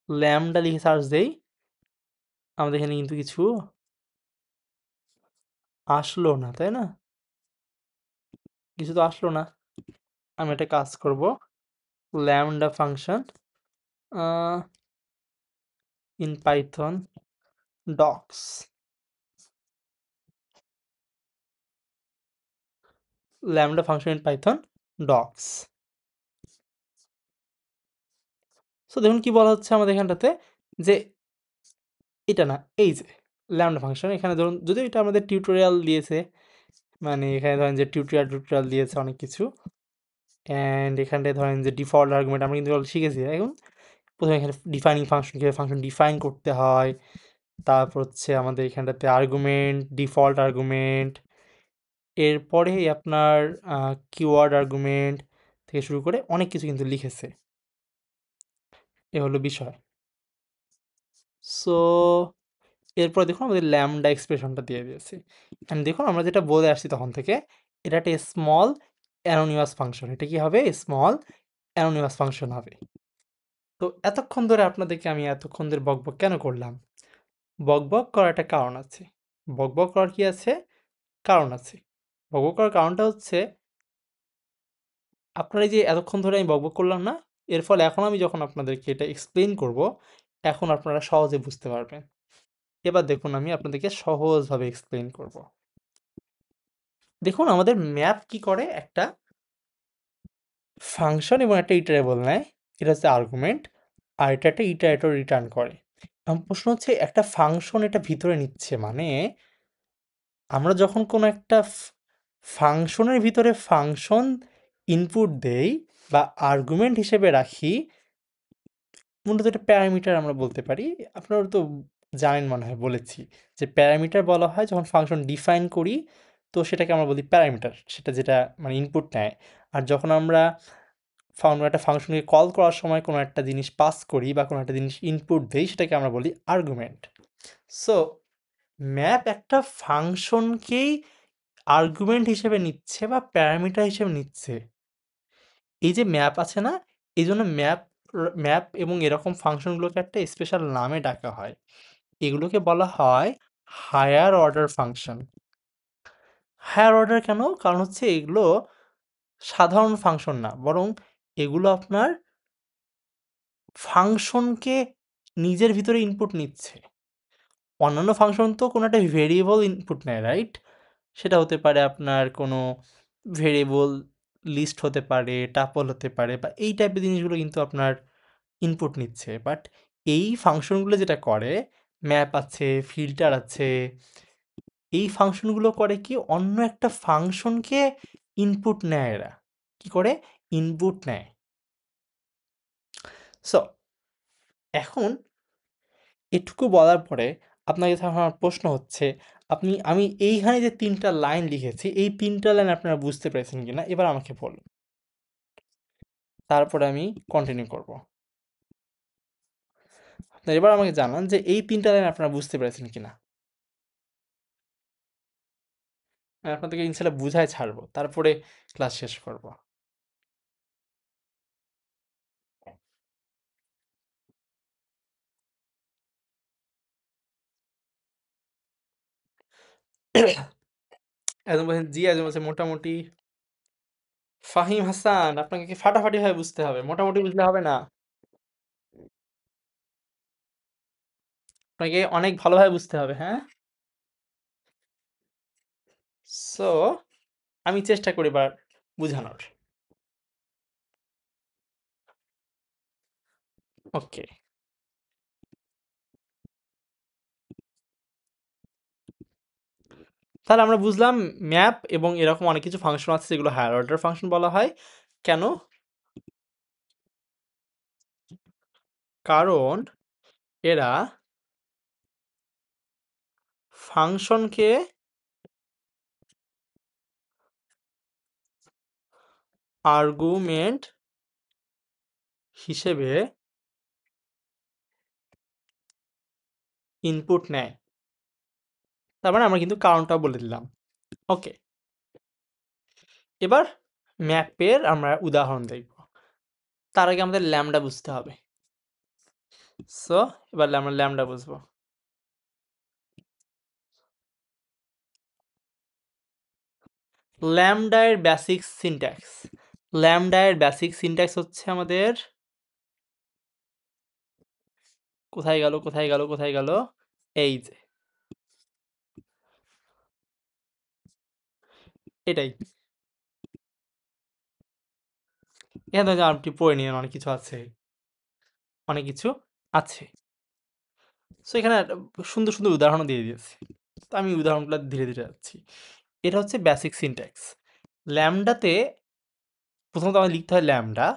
ল্যামডা লিখে সার্চ দেই, আমাদের এখানে কিন্তু কিছু আসলো না, তাই না? কিছু তো আসলো না। আমি একটা কাজ করব, lambda function in Python docs, lambda function in Python docs. So দেখুন কি বলা হচ্ছে আমাদের এখানটাতে, যে এটা না, এই যে ল্যামডা ফাংশন, এখানে ধরুন যদিও এটা আমাদের টিউটোরিয়াল দিয়েছে, মানে এখানে ধরেন যে টিউটোরিয়াল দিয়েছে অনেক কিছু, অ্যান্ড এখানটায় ধরেন যে ডিফল্ট আর্গুমেন্ট আমরা কিন্তু অলরেডি শিখেছি। এখন প্রথমে এখানে ডিফাইনিং ফাংশন, কীভাবে ফাংশন ডিফাইন করতে হয়, তারপর হচ্ছে আমাদের এখানটাতে আর্গুমেন্ট, ডিফল্ট আর্গুমেন্ট, এরপরে আপনার কিওয়ার্ড আর্গুমেন্ট থেকে শুরু করে অনেক কিছু কিন্তু লিখেছে। এ হলো বিষয়। সো এরপর দেখুন আমাদের ল্যামডা এক্সপ্রেশনটা দিয়ে দিয়েছে, অ্যান্ড দেখুন আমরা যেটা বলে আসছি তখন থেকে, এটা একটা স্মল অ্যানোনিমাস ফাংশন। এটা কি হবে? স্মল অ্যানোনিমাস ফাংশন হবে। তো এতক্ষণ ধরে আপনাদেরকে আমি এতক্ষণ ধরে বকবক কেন করলাম? বকবক করার একটা কারণ আছে। বকবক করার কি আছে? কারণ আছে। বকবক করার কারণটা হচ্ছে, আপনারা এই যে এতক্ষণ ধরে আমি বকবক করলাম না, এর ফলে এখন আমি যখন আপনাদেরকে এটা এক্সপ্লেইন করব, এখন আপনারা সহজে বুঝতে পারবেন। এবার দেখুন আমি আপনাদেরকে সহজভাবে এক্সপ্লেইন করব। দেখুন আমাদের ম্যাপ কি করে, একটা ফাংশন এবং একটা ইটারেবল নেয়, এটা হচ্ছে আর্গুমেন্ট, আর এটা একটা ইটারেটর রিটার্ন করে। এখন প্রশ্ন হচ্ছে একটা ফাংশন এটা ভিতরে নিচ্ছে, মানে আমরা যখন কোনো একটা ফাংশনের ভিতরে ফাংশন ইনপুট দেই বা আর্গুমেন্ট হিসেবে রাখি, মূলত এটা প্যারামিটার আমরা বলতে পারি। আপনারা তো জানেন মনে হয়, বলেছি যে প্যারামিটার বলা হয় যখন ফাংশন ডিফাইন করি, তো সেটাকে আমরা বলি প্যারামিটার, সেটা যেটা মানে ইনপুট নেয়। আর যখন আমরা একটা ফাংশনকে কল করার সময় কোনো একটা জিনিস পাস করি বা কোনো একটা জিনিস ইনপুট দেই, সেটাকে আমরা বলি আর্গুমেন্ট। সো ম্যাপ একটা ফাংশনকেই আর্গুমেন্ট হিসেবে নিচ্ছে বা প্যারামিটার হিসেবে নিচ্ছে। এই যে ম্যাপ আছে না, এই জন্য ম্যাপ ম্যাপ এবং এরকম ফাংশনগুলোকে একটা স্পেশাল নামে ডাকা হয়। এগুলোকে বলা হয় higher order function. Higher order কেন? কারণ হচ্ছে এগুলো সাধারণ ফাংশন না, বরং এগুলো আপনার ফাংশনকে নিজের ভিতরে ইনপুট নিচ্ছে। অন্যান্য ফাংশন তো কোনো একটা ভেরিয়েবল ইনপুট নেয়, রাইট? সেটা হতে পারে আপনার কোনো ভেরিয়েবল, লিস্ট হতে পারে, টাপল হতে পারে, বা এই টাইপের জিনিসগুলো কিন্তু আপনার ইনপুট নিচ্ছে। বাট এই ফাংশনগুলো যেটা করে, ম্যাপ আছে, ফিল্টার আছে, এই ফাংশনগুলো করে কি, অন্য একটা ফাংশনকে ইনপুট নেয়। এরা কি করে? ইনপুট নেয়। সো এখন এটুকু বলার পরে আপনাকে কাছে আমার প্রশ্ন হচ্ছে, আমি এইখানে যে ৩ টা লাইন লিখেছি, এই ৩ টা লাইন আপনারা বুঝতে পেরেছেন কিনা? এবার আমাকে বলুন। তারপরে আমি কন্টিনিউ করব। আপনারা এবার আমাকে জানান যে এই ৩ টা লাইন আপনারা বুঝতে পেরেছেন কিনা? আমি আপনাদেরকে ইনশাআল্লাহ বুঝায় ছাড়বো। তারপরে ক্লাস শেষ করব। একজন বলছেন জি, একজন বলছে মোটামুটি। ফাহিম হাসান, আপনাকে কি ফাটাফাটি ভাবে বুঝতে হবে? মোটামুটি বুঝলে হবে না। আপনাকে অনেক ভালোভাবে বুঝতে হবে, হ্যাঁ? সো আমি চেষ্টা করি এবার বুঝানোর। ওকে। তাহলে আমরা বুঝলাম ম্যাপ এবং এরকম অনেক কিছু ফাংশন আছে যেগুলো হায়ার অর্ডার ফাংশন বলা হয়। কেন? কারণ এরা ফাংশনকে আর্গুমেন্ট হিসেবে ইনপুট নেয়। তার মানে আমরা কিন্তু কারণটাও বলে দিলাম। ওকে। এবার ম্যাপের আমরা উদাহরণ দেখব। তার আগে আমাদের ল্যামডা বুঝতে হবে। সো এবার আমরা ল্যামডা বুঝবো। ল্যামডা এর বেসিক সিনট্যাক্স। ল্যামডা এর বেসিক সিনট্যাক্স হচ্ছে আমাদের, কোথায় গেল কোথায় গেল কোথায় গেল, এই যে এটাই। এখানে তো আপনি পড়ে নিন, অনেক কিছু আছে, অনেক কিছু আছে। সো এখানে একটা সুন্দর সুন্দর উদাহরণ দিয়ে দিয়েছি। তো আমি উদাহরণগুলো ধীরে ধীরে যাচ্ছি। এটা হচ্ছে বেসিক সিনট্যাক্স। ল্যামডাতে প্রথমত আমাদের লিখতে হয় ল্যামডা।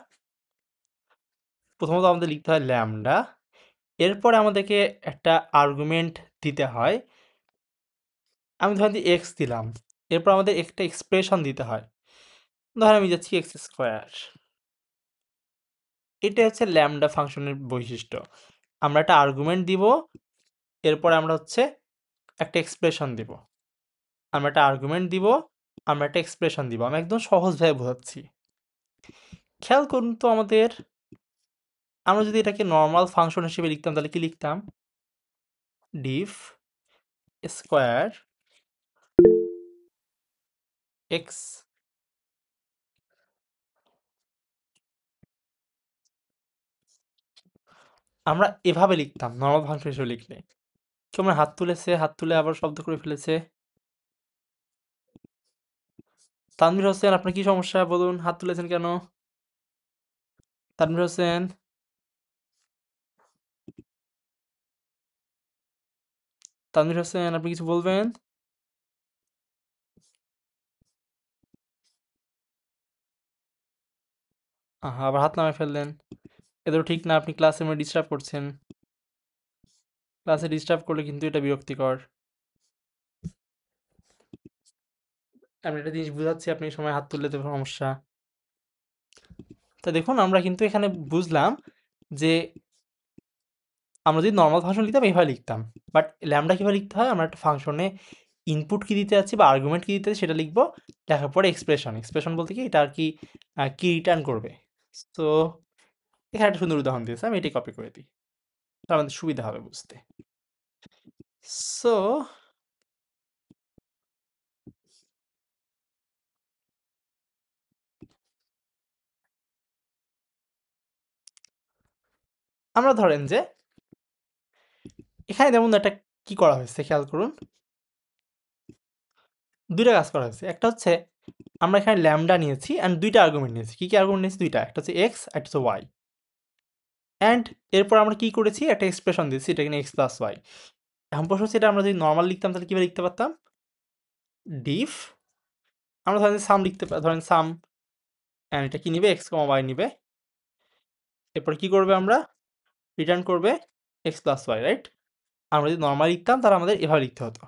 প্রথমত আমাদের লিখতে হয় ল্যামডা। এরপরে আমাদেরকে একটা আর্গুমেন্ট দিতে হয়। আমি ধরেন যে এক্স দিলাম। এরপর আমাদের একটা এক্সপ্রেশন দিতে হয়। ধরেন আমি যাচ্ছি এক্স স্কোয়ার। এটা হচ্ছে ল্যামডা ফাংশনের বৈশিষ্ট্য। আমরা একটা আর্গুমেন্ট দিব, এরপর আমরা হচ্ছে একটা এক্সপ্রেশন দিব। আমরা একটা আর্গুমেন্ট দিব, আমরা একটা এক্সপ্রেশন দিব। আমি একদম সহজভাবে বোঝাচ্ছি। খেয়াল করুন তো আমাদের, আমরা যদি এটাকে নর্মাল ফাংশন হিসেবে লিখতাম তাহলে কি লিখতাম? ডিফ স্কোয়ার এক্স। আমরা এভাবে লিখতাম নর্মাল ফাংশন হিসেবে লিখলে। কেউ আমার হাত তুলেছে, হাত তুলে আবার শব্দ করে ফেলেছে। তানভীর হোসেন, আপনার কি সমস্যা বলুন, হাত তুলেছেন কেন? তানভীর হোসেন, তানভীর হোসেন, আপনি কিছু বলবেন? আহা, আবার হাত নামায় ফেললেন। এটা তো ঠিক না, আপনি ক্লাসে মধ্যে ডিস্টার্ব করছেন। ক্লাসে ডিস্টার্ব করলে কিন্তু এটা বিরক্তিকর। আমি একটা জিনিস বুঝাচ্ছি, আপনি এই সময় হাত তুললে তো সমস্যা। তা দেখুন, আমরা কিন্তু এখানে বুঝলাম যে আমরা যদি নর্মাল ফাংশন লিখতাম এইভাবে লিখতাম। বাট ল্যামডা কীভাবে লিখতে হয়, আমরা একটা ফাংশনে ইনপুট কী দিতে যাচ্ছি বা আর্গুমেন্ট কী দিতে যাচ্ছি সেটা লিখবো। লেখার পরে এক্সপ্রেশন, এক্সপ্রেশন বলতে কি এটা আর কি, কি রিটার্ন করবে। তো এখানে একটা সুন্দর উদাহরণ দিয়েছে, আমি এটাই কপি করে দিই, তাহলে আমাদের সুবিধা হবে বুঝতে। সো আমরা ধরেন যে এখানে যেমন একটা কি করা হয়েছে খেয়াল করুন, দুইটা কাজ করা হয়েছে। একটা হচ্ছে আমরা এখানে ল্যামডা নিয়েছি অ্যান্ড দুইটা আর্গুমেন্ট নিয়েছি। কী কী আর্গুমেন্ট নিয়েছি? দুইটা, একটা হচ্ছে এক্স, একটা হচ্ছে ওয়াই। অ্যান্ড এরপর আমরা কি করেছি, একটা এক্সপ্রেশন দিয়েছি, এটা কিনা এক্স প্লাস ওয়াই। এখন প্রশ্ন হচ্ছে এটা আমরা যদি নর্মাল লিখতাম তাহলে কীভাবে লিখতে পারতাম? ডিফ, আমরা ধরেন সাম লিখতে ধরেন সাম, অ্যান্ড এটা কি নিবে, এক্স কমা ওয়াই নিবে। এরপর কি করবে, আমরা রিটার্ন করবে এক্স প্লাস ওয়াই, রাইট? আমরা যদি নরমাল লিখতাম তাহলে আমাদের এভাবে লিখতে হতো।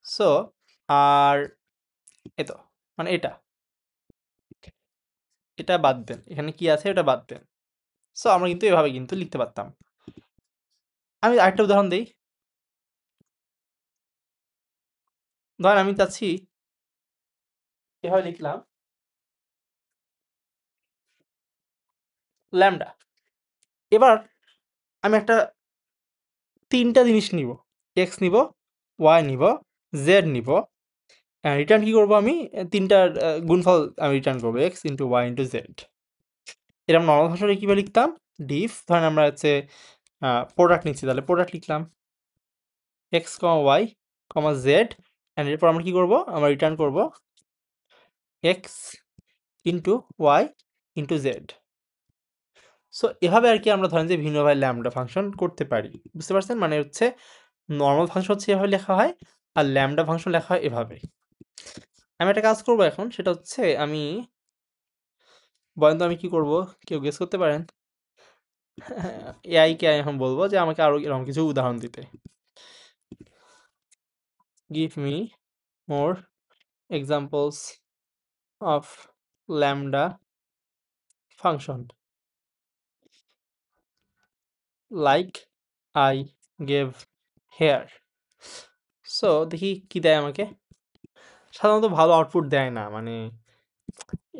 সো আর এ তো মানে এটা বাদ দেন। এখানে কি আছে এটা বাদ দেন। সো আমরা কিন্তু এভাবে কিন্তু লিখতে পারতাম। আমি আরেকটা উদাহরণ দেই। ধরেন আমি চাচ্ছি এভাবে লিখলাম ল্যামডা। এবার আমি একটা ৩ টা জিনিস নিব। এক্স নিব, ওয়াই নিব, জেড নিব। রিটার্ন কি করব আমি? ৩ টার গুণফল আমি রিটার্ন করব x into y into z. এটা আমরা নরমাল ভাষায় কীভাবে লিখতাম? ডিফ ধরেন আমরা হচ্ছে প্রোডাক্ট নিচ্ছি, তাহলে প্রোডাক্ট লিখলাম x comma y comma z, and এরপর আমরা কী করব? আমরা রিটার্ন করব x into y into z. So এভাবে আর কি আমরা ধরেন যে ভিন্নভাবে ল্যামডা ফাংশন করতে পারি। বুঝতে পারছেন? মানে হচ্ছে নর্মাল ফাংশন হচ্ছে এভাবে লেখা হয়, আর ল্যামডা ফাংশন লেখা হয় এভাবে। আমি একটা কাজ করব এখন, সেটা হচ্ছে আমি বলেন তো আমি কি করব? কেউ গেস করতে পারেন? এআইকে আমি এখন বলবো যে আমাকে আরও এরকম কিছু উদাহরণ দিতে। Give me more examples of lambda function like I gave here. So দেখি কি দেয় আমাকে। সাধারণত ভালো আউটপুট দেয় না, মানে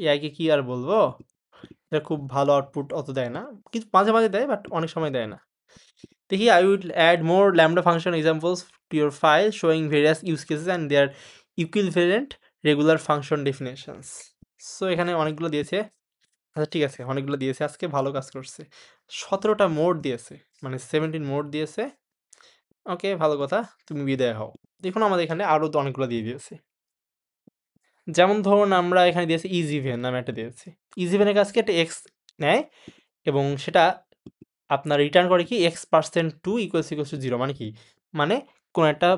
এআইকে কি আর বলবো, এটা খুব ভালো আউটপুট অত দেয় না, কিন্তু মাঝে মাঝে দেয়, বাট অনেক সময় দেয় না। দেখি I will add more lambda function examples to your file showing various use cases and their equivalent regular function definitions. So এখানে অনেকগুলো দিয়েছে। আচ্ছা ঠিক আছে, অনেকগুলো দিয়েছে, আজকে ভালো কাজ করছে। 17টা মোড দিয়েছে, মানে 17 মোড দিয়েছে। ওকে, ভালো কথা, তুমি বিদায় হও। দেখুন আমাদের এখানে আরও তো অনেকগুলো দিয়ে দিয়েছে। যেমন ধরুন আমরা এখানে দিয়েছি ইজিভেন নামে একটা দিয়েছি। ইজিভেনের কাছকে একটা এক্স নেয় এবং সেটা আপনার রিটার্ন করে কি x% 2 = 0। মানে কি? মানে কোনো একটা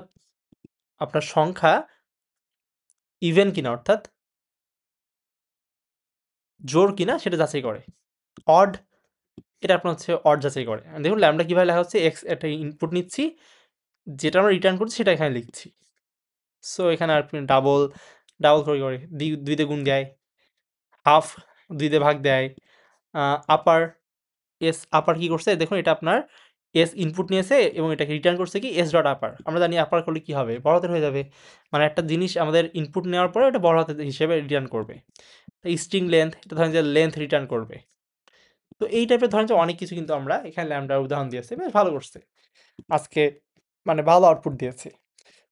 আপনার সংখ্যা ইভেন কিনা, অর্থাৎ জোড় কিনা সেটা যাচাই করে। অড, এটা আপনার হচ্ছে অড যাচাই করে। দেখুন ল্যামডা কীভাবে লেখা হচ্ছে, এক্স একটা ইনপুট নিচ্ছি, যেটা আমরা রিটার্ন করছি সেটা এখানে লিখছি। সো এখানে আপনি ডাবল করে করে 2 দিয়ে গুণ দেয়, হাফ 2 দিয়ে ভাগ দেয়, আপার আপার কি করছে দেখুন, এটা আপনার এস ইনপুট নিয়েছে এবং এটাকে রিটার্ন করছে কি এস ডট আপার। আমরা জানি আপার করলে কি হবে, বড় হাতের হয়ে যাবে। মানে একটা জিনিস আমাদের ইনপুট নেওয়ার পরে ওটা বড় হাতের হিসেবে রিটার্ন করবে। স্ট্রিং লেন্থ, এটা ধরেন যে লেন্থ রিটার্ন করবে। তো এই টাইপের ধরেন যে অনেক কিছু কিন্তু আমরা এখানে ল্যামডার উদাহরণ দিয়েছে, বেশ ভালো করছে আজকে, মানে ভালো আউটপুট দিয়েছে।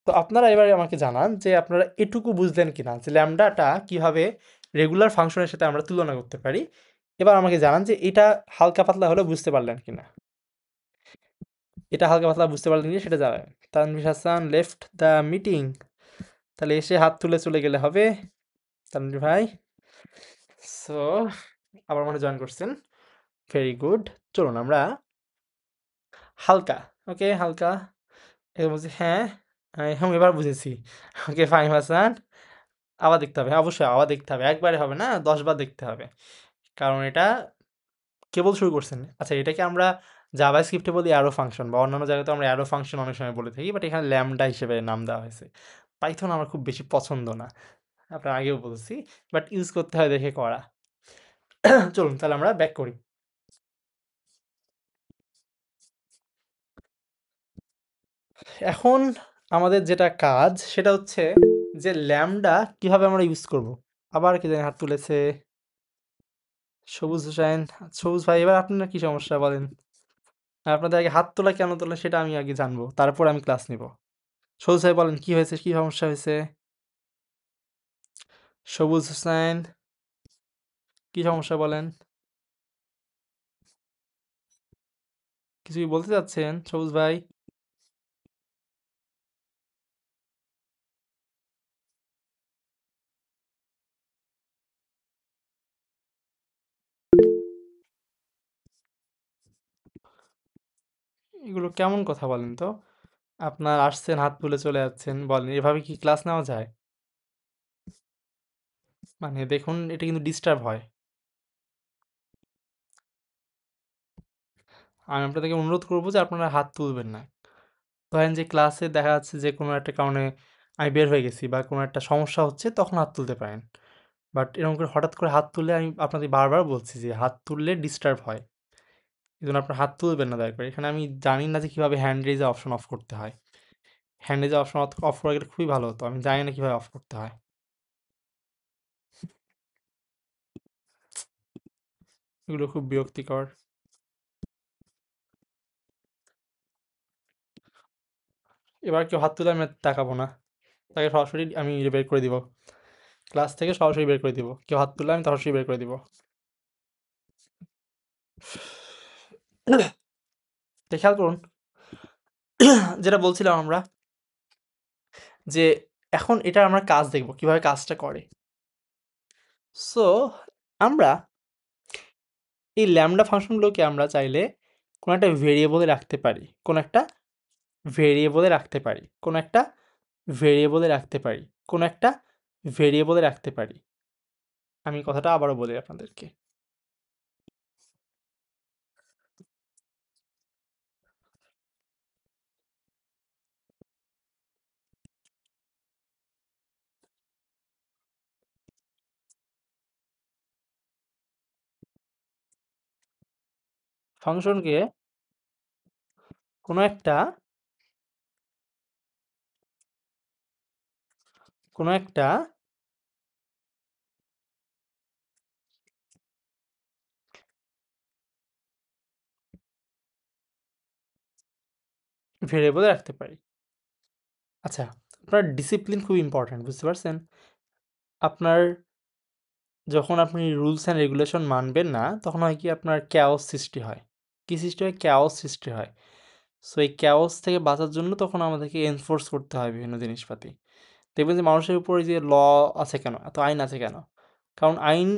তো আপনারা এবারে আমাকে জানান যে আপনারা এটুকু বুঝলেন কিনা যে ল্যামডাটা কিভাবে রেগুলার ফাংশনের সাথে আমরা তুলনা করতে পারি। এবার আমাকে জানান যে এটা হালকা পাতলা হলেও বুঝতে পারলেন কিনা। এটা হালকা পাতলা বুঝতে পারলেন কি সেটা জানাবেন। Tanvir Hasan left the meeting, তাহলে এসে হাত তুলে চলে গেলে হবে তানভীর ভাই। সো আবার মনে জয়েন করছেন, ভেরি গুড। চলুন আমরা হালকা, ওকে হালকা এবার বলছি হ্যাঁ, হ্যাঁ এবার বুঝেছি। ওকে ফাহিম হাসান, আবার দেখতে হবে, অবশ্যই আবার দেখতে হবে, একবারে হবে না, 10 বার দেখতে হবে, কারণ এটা কেবল শুরু করছেন। আচ্ছা এটাকে আমরা জাভাস্ক্রিপ্টে বলি অ্যারো ফাংশন, বা অন্যান্য জায়গায় তো আমরা অ্যারো ফাংশন অনেক সময় বলে থাকি, বাট এখানে ল্যামডা হিসেবে নাম দেওয়া হয়েছে। পাইথন আমার খুব বেশি পছন্দ না, আপনার আগেও বলছি, বাট ইউজ করতে হয় দেখে করা। চলুন তাহলে আমরা ব্যাক করি। এখন আমাদের যেটা কাজ সেটা হচ্ছে যে ল্যামডা কিভাবে আমরা ইউজ করব। আবার কি জানি হাত তুলেছে সবুজ হোসেন। সবুজ ভাই এবার আপনার কি সমস্যা বলেন? আপনাদের আগে হাত তোলা কেন তোলা সেটা আমি আগে জানবো, তারপর আমি ক্লাস নিব। সবুজ ভাই বলেন কি হয়েছে, কি সমস্যা হয়েছে? সবুজ হোসেন, কি সমস্যা বলেন? কিছু কি বলতে চাচ্ছেন সবুজ ভাই? এগুলো কেমন কথা বলেন তো? আপনার আসছেন হাত তুলে চলে যাচ্ছেন, বলেন এভাবে কি ক্লাস নেওয়া যায়? মানে দেখুন এটা কিন্তু ডিস্টার্ব হয়। আমি আপনাদেরকে অনুরোধ করবো যে আপনারা হাত তুলবেন না। ধরেন যে ক্লাসে দেখা যাচ্ছে যে কোনো একটা কারণে আমি বের হয়ে গেছি বা কোনো একটা সমস্যা হচ্ছে তখন হাত তুলতে পারেন। বাট এরকম করে হঠাৎ করে হাত তুললে আমি আপনাদের বারবার বলছি যে হাত তুললে ডিস্টার্ব হয়। এজন্য আপনার হাত তুলবেন না দয়া করে। এখানে আমি জানি না যে কিভাবে হ্যান্ড রেইজে অপশন অফ করতে হয়। হ্যান্ড রেইজে অপশন অফ করে গেলে খুবই ভালো হতো। আমি জানি না কিভাবে অফ করতে হয়। এগুলো খুব বিরক্তিকর। এবার কেউ হাত তুলে আমি আর তাকাবো না। তাকে সরাসরি আমি বের করে দিব। ক্লাস থেকে সরাসরি বের করে দিব। কেউ হাত তুললে আমি সরাসরি বের করে দিব। তো খেয়াল করুন যেটা বলছিলাম আমরা যে এখন এটা আমরা কাজ দেখব কিভাবে কাজটা করে। সো আমরা এই ল্যামডা ফাংশনগুলোকে আমরা চাইলে কোনো একটা ভেরিয়েবলে রাখতে পারি। কোনো একটা ভেরিয়েবলে রাখতে পারি। কোনো একটা ভেরিয়েবলে রাখতে পারি। কোনো একটা ভেরিয়েবলে রাখতে পারি। আমি কথাটা আবারও বলি আপনাদেরকে। ফাংশনকে কোনো একটা কোনো একটা ভেরিয়েবলে রাখতে পারি। আচ্ছা, আপনার ডিসিপ্লিন খুব ইম্পর্ট্যান্ট বুঝতে পারছেন? আপনার যখন আপনি রুলস অ্যান্ড রেগুলেশন মানবেন না, তখন হয় কি আপনার chaos সৃষ্টি হয়। কি সৃষ্টি হয়? chaos সৃষ্টি হয়। সো এই chaos থেকে বাঁচার জন্য তখন আমাদেরকে এনফোর্স করতে হয় বিভিন্ন জিনিসপাতি। দেখবেন যে মানুষের উপর এই যে ল আছে কেন? এত আইন আছে কেন? কারণ আইন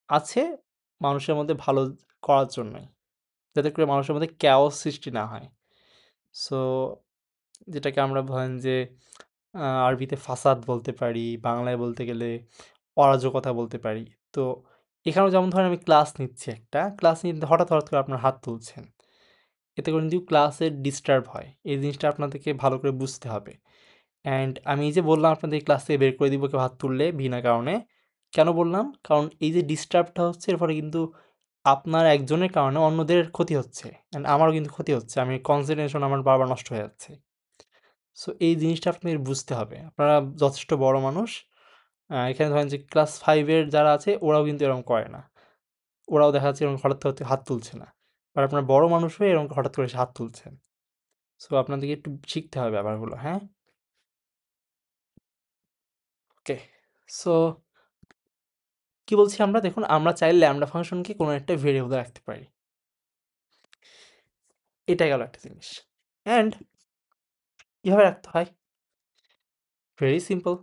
আছে মানুষের মধ্যে ভালো করার জন্যই। যাতে করে মানুষের মধ্যে chaos সৃষ্টি না হয়। সো যেটাকে আমরা ধরেন যে আরবিতে ফাসাদ বলতে পারি, বাংলায় বলতে গেলে অরাজকতা বলতে পারি। তো এখানেও যেমন ধরেন আমি ক্লাস নিচ্ছি একটা, ক্লাস নিতে হঠাৎ করে আপনার হাত তুলছেন। এতে করে কিন্তু ক্লাসের ডিস্টার্ব হয়। এই জিনিসটা আপনাদেরকে ভালো করে বুঝতে হবে। অ্যান্ড আমি এই যে বললাম আপনাদের ক্লাস থেকে বের করে দিব কেউ হাত তুললে বিনা কারণে। কেন বললাম? কারণ এই যে ডিস্টার্বটা হচ্ছে এর ফলে কিন্তু আপনার একজনের কারণে অন্যদের ক্ষতি হচ্ছে। অ্যান্ড আমারও কিন্তু ক্ষতি হচ্ছে। আমি কনসেন্ট্রেশন আমার বারবার নষ্ট হয়ে যাচ্ছে। সো এই জিনিসটা আপনাদের বুঝতে হবে। আপনারা যথেষ্ট বড় মানুষ। এখানে ধরেন যে ক্লাস 5 এর যারা আছে ওরাও কিন্তু এরকম করে না। ওরাও দেখা যাচ্ছে এরকম হঠাৎ করে হাত তুলছে না। বাট আপনারা বড় মানুষ হয়ে এরকম হঠাৎ করে এসে হাত তুলছেন। সো আপনাদেরকে একটু শিখতে হবে ব্যাপারগুলো, হ্যাঁ? ওকে। সো কি বলছি আমরা? দেখুন আমরা চাইলে ল্যামডা ফাংশনকে কোনো একটা ভেরিয়েবলে রাখতে পারি। এটা গেল একটা জিনিস। অ্যান্ড কিভাবে রাখতে হয়? Very simple.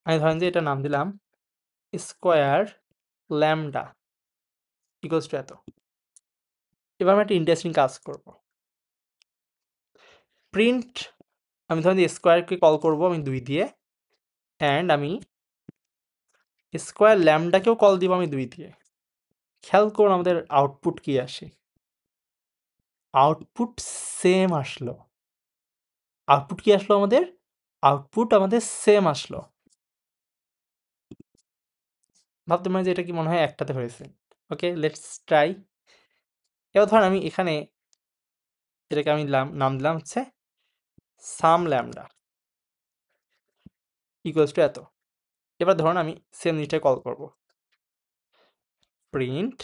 আমি ধরেন যে এটার নাম দিলাম স্কোয়ার ল্যামডা ইকুয়ালস টু এত। এবার আমি একটা ইন্টারেস্টিং কাজ করব। প্রিন্ট আমি ধরেন যে স্কোয়ারকে কল করব আমি 2 দিয়ে অ্যান্ড আমি স্কোয়ার ল্যামডাকেও কল দিব আমি 2 দিয়ে। খেয়াল করুন আমাদের আউটপুট কি আসে। আউটপুট সেম আসলো। আউটপুট কি আসলো আমাদের? আউটপুট আমাদের সেম আসলো। ভাবতে পারেন যে এটা কি মনে হয় একটাতে হয়েছে। ওকে, লেটস ট্রাই। এবার ধরেন আমি এখানে এটাকে আমি নাম দিলাম হচ্ছে সাম ল্যামডা ইকুয়ালস টু এত। এবার ধরুন আমি সেম জিনিসটাকে কল করব। প্রিন্ট